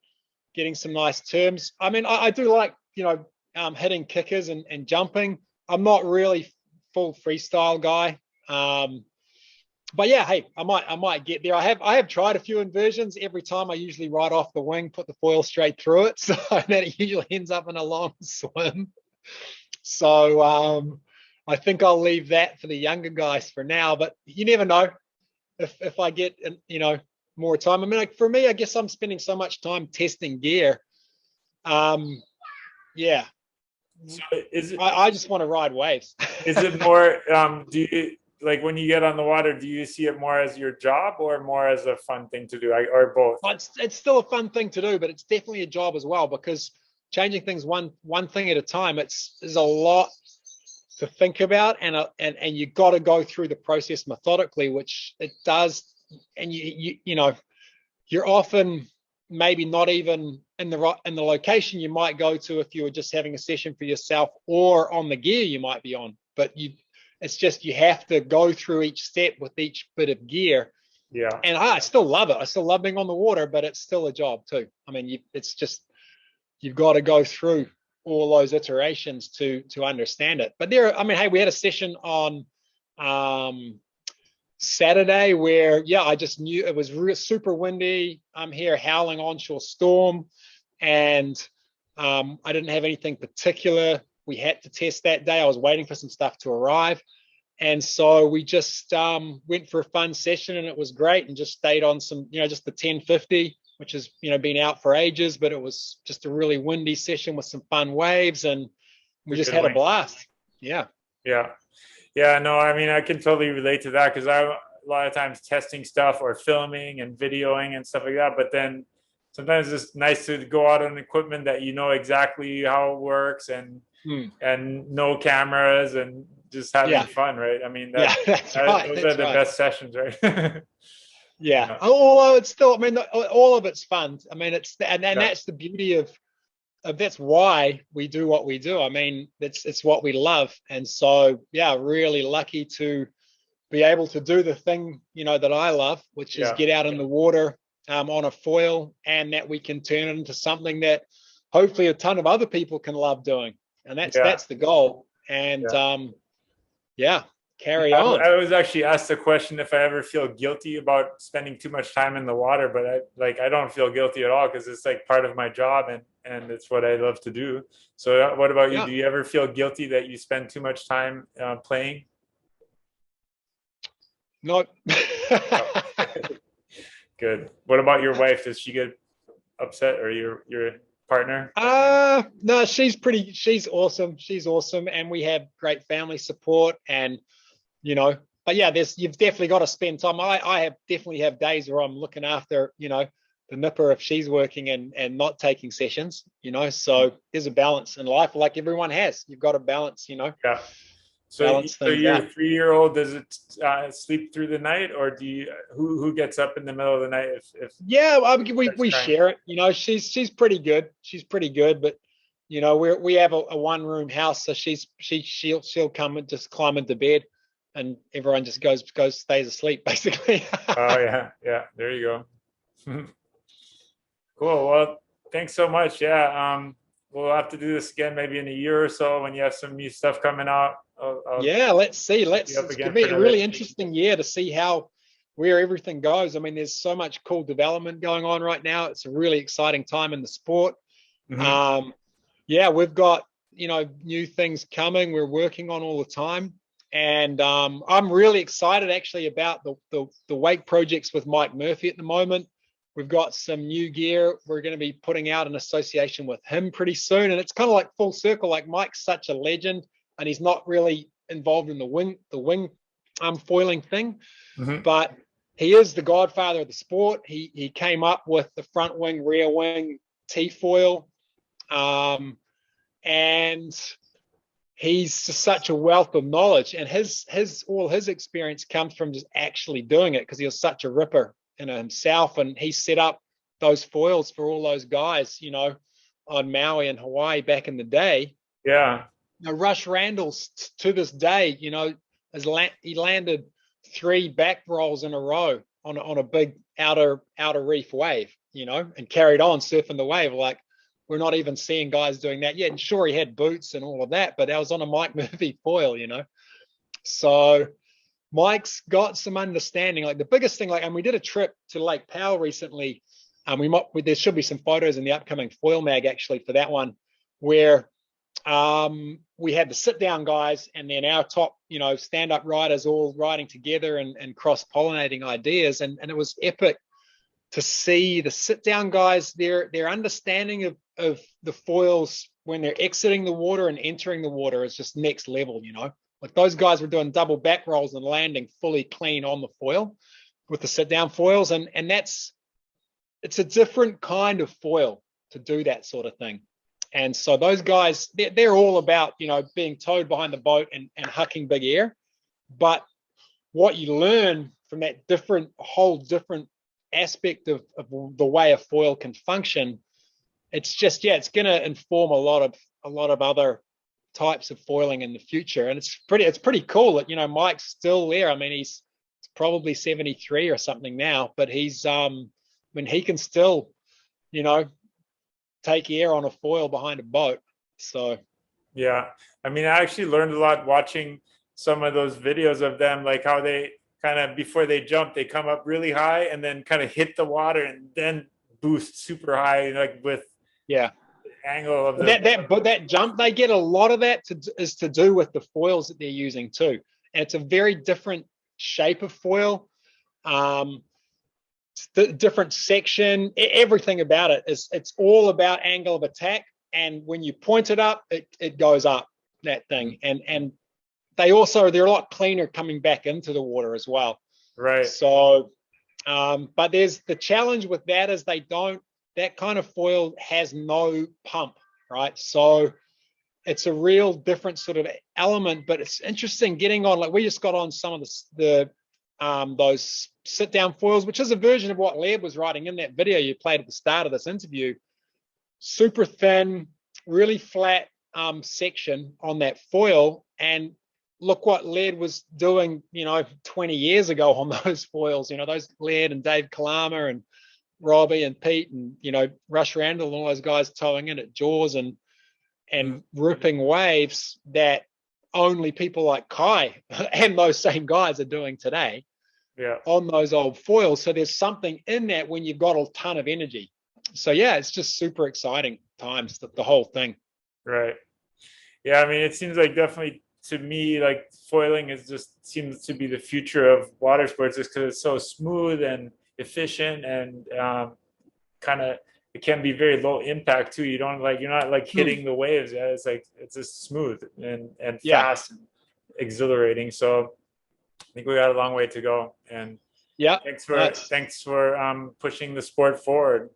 getting some nice turns. I mean, I do like, hitting kickers and jumping. I'm not really full freestyle guy. But yeah, hey, I might get there. I have tried a few inversions. Every time I usually ride off the wing, put the foil straight through it, so then it usually ends up in a long swim. So I think I'll leave that for the younger guys for now. But you never know if I get more time. I mean, like, for me, I guess I'm spending so much time testing gear. Yeah. So I just want to ride waves. Is it more? Do you, like, when you get on the water, do you see it more as your job or more as a fun thing to do, or both? It's still a fun thing to do, but it's definitely a job as well, because changing things one thing at a time, there's a lot to think about, and you got to go through the process methodically, which it does. And you know, you're often maybe not even in the location you might go to if you were just having a session for yourself, or on the gear you might be on. But it's just, you have to go through each step with each bit of gear. Yeah. And I still love it. I still love being on the water, but it's still a job too. I mean, it's just, you've got to go through all those iterations to understand it. But I mean, hey, we had a session on Saturday where, yeah, I just knew it was super windy. I'm here, howling onshore storm, and I didn't have anything particular we had to test that day. I was waiting for some stuff to arrive. And so we just went for a fun session, and it was great, and just stayed on some, you know, just the 1050, which has, you know, been out for ages, but it was just a really windy session with some fun waves, and we just had a blast. Yeah. Yeah. Yeah, no, I mean, I can totally relate to that, because a lot of times testing stuff or filming and videoing and stuff like that, but then sometimes it's nice to go out on equipment that you know exactly how it works, and no cameras, and just having fun, right? I mean, those are the best sessions, right? Yeah. Although it's still, I mean, all of it's fun. I mean, and that's the beauty of that's why we do what we do. I mean, it's what we love. And so, yeah, really lucky to be able to do the thing, you know, that I love, which is get out in the water on a foil, and that we can turn it into something that hopefully a ton of other people can love doing. And that's the goal. And carry on. I was actually asked the question if I ever feel guilty about spending too much time in the water, but I don't feel guilty at all, because it's like part of my job, and it's what I love to do. So what about you? Do you ever feel guilty that you spend too much time playing? No. Good. What about your wife? Does she get upset, or your partner? No, she's awesome. She's awesome. And we have great family support, and, you know, but yeah, you've definitely got to spend time. I definitely have days where I'm looking after, you know, the nipper if she's working and not taking sessions, you know. So there's a balance in life, like everyone has. You've got to balance, you know. Yeah. So your 3-year-old, does it sleep through the night, or who gets up in the middle of the night? We share it. You know, she's pretty good. She's pretty good, but, you know, we have a 1-room house, so she'll come and just climb into bed, and everyone just stays asleep basically. Oh yeah, there you go. Cool. Well, thanks so much. Yeah, we'll have to do this again maybe in a year or so when you have some new stuff coming out. Let's see. It's going to be a really interesting year to see where everything goes. I mean, there's so much cool development going on right now. It's a really exciting time in the sport. We've got, you know, new things coming. We're working on all the time. And I'm really excited actually about the wake projects with Mike Murphy at the moment. We've got some new gear we're going to be putting out in association with him pretty soon. And it's kind of like full circle. Like, Mike's such a legend, and he's not really involved in the wing foiling thing, but he is the godfather of the sport. He came up with the front wing, rear wing T-foil, and he's just such a wealth of knowledge. And all his experience comes from just actually doing it, because he was such a ripper in himself, and he set up those foils for all those guys, you know, on Maui and Hawaii back in the day. Yeah. You know, Rush Randall's to this day, you know, he landed 3 back rolls in a row on a big outer reef wave, you know, and carried on surfing the wave. Like, we're not even seeing guys doing that yet. And sure, he had boots and all of that, but that was on a Mike Murphy foil, you know. So Mike's got some understanding. Like, the biggest thing, and we did a trip to Lake Powell recently. There should be some photos in the upcoming foil mag actually for that one, where we had the sit down guys, and then our top, you know, stand up riders all riding together and cross pollinating ideas. And it was epic to see the sit down guys, their understanding of the foils when they're exiting the water and entering the water is just next level, you know. Like, those guys were doing double back rolls and landing fully clean on the foil with the sit down foils. And it's a different kind of foil to do that sort of thing. And so those guys, they're all about, being towed behind the boat and hucking big air. But what you learn from that whole different aspect of the way a foil can function, it's just, it's going to inform a lot of other types of foiling in the future. And it's pretty cool that, Mike's still there. I mean, he's probably 73 or something now, but he can still, take air on a foil behind a boat. So yeah, I mean, I actually learned a lot watching some of those videos of them, like how they kind of, before they jump, they come up really high and then kind of hit the water and then boost super high, like with angle of that jump. They get a lot of that is to do with the foils that they're using too, and it's a very different shape of foil. The different section, everything about it it's all about angle of attack, and when you point it up, it goes up, that thing. And they're a lot cleaner coming back into the water as well, right? So but there's the challenge with that is that kind of foil has no pump, right? So it's a real different sort of element. But it's interesting getting on, like we just got on some of those sit down foils, which is a version of what Laird was writing in that video you played at the start of this interview. Super thin, really flat section on that foil. And look what Laird was doing, 20 years ago on those foils, those Laird and Dave Kalama and Robbie and Pete and, Rush Randall and all those guys towing in at Jaws and ripping waves that only people like Kai and those same guys are doing today. Yeah. On those old foils. So there's something in that when you've got a ton of energy. So it's just super exciting times, the whole thing. Right. Yeah, I mean, it seems like definitely to me, like foiling seems to be the future of water sports, just because it's so smooth and efficient and kind of, it can be very low impact too. You're not like hitting the waves. Yeah, it's just smooth and fast and exhilarating. So I think we got a long way to go. And thanks for pushing the sport forward.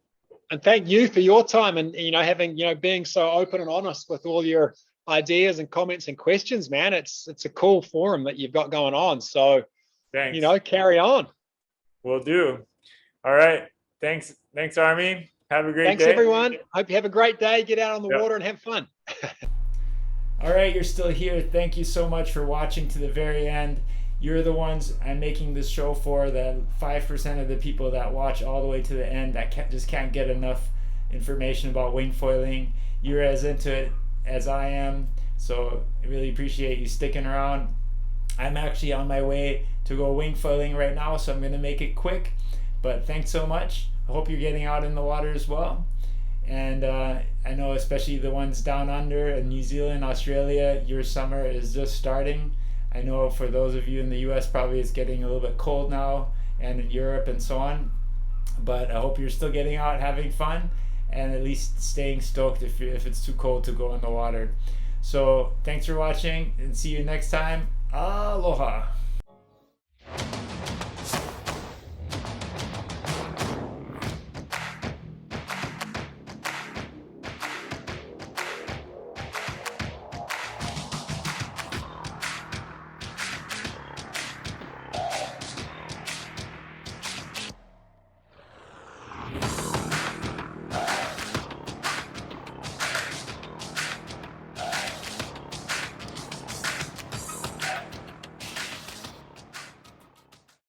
And thank you for your time and having being so open and honest with all your ideas and comments and questions, man. It's a cool forum that you've got going on. So thanks. Carry on. Will do. All right. Thanks, Armie. Have a great day. Thanks, everyone. Hope you have a great day. Get out on the water and have fun. All right, you're still here. Thank you so much for watching to the very end. You're the ones I'm making this show for, the 5% of the people that watch all the way to the end that just can't get enough information about wing foiling. You're as into it as I am, so I really appreciate you sticking around. I'm actually on my way to go wing foiling right now, so I'm going to make it quick. But thanks so much. I hope you're getting out in the water as well. And I know especially the ones down under in New Zealand, Australia, your summer is just starting. I know for those of you in the US, probably it's getting a little bit cold now, and in Europe and so on. But I hope you're still getting out, having fun, and at least staying stoked if it's too cold to go in the water. So thanks for watching, and see you next time. Aloha.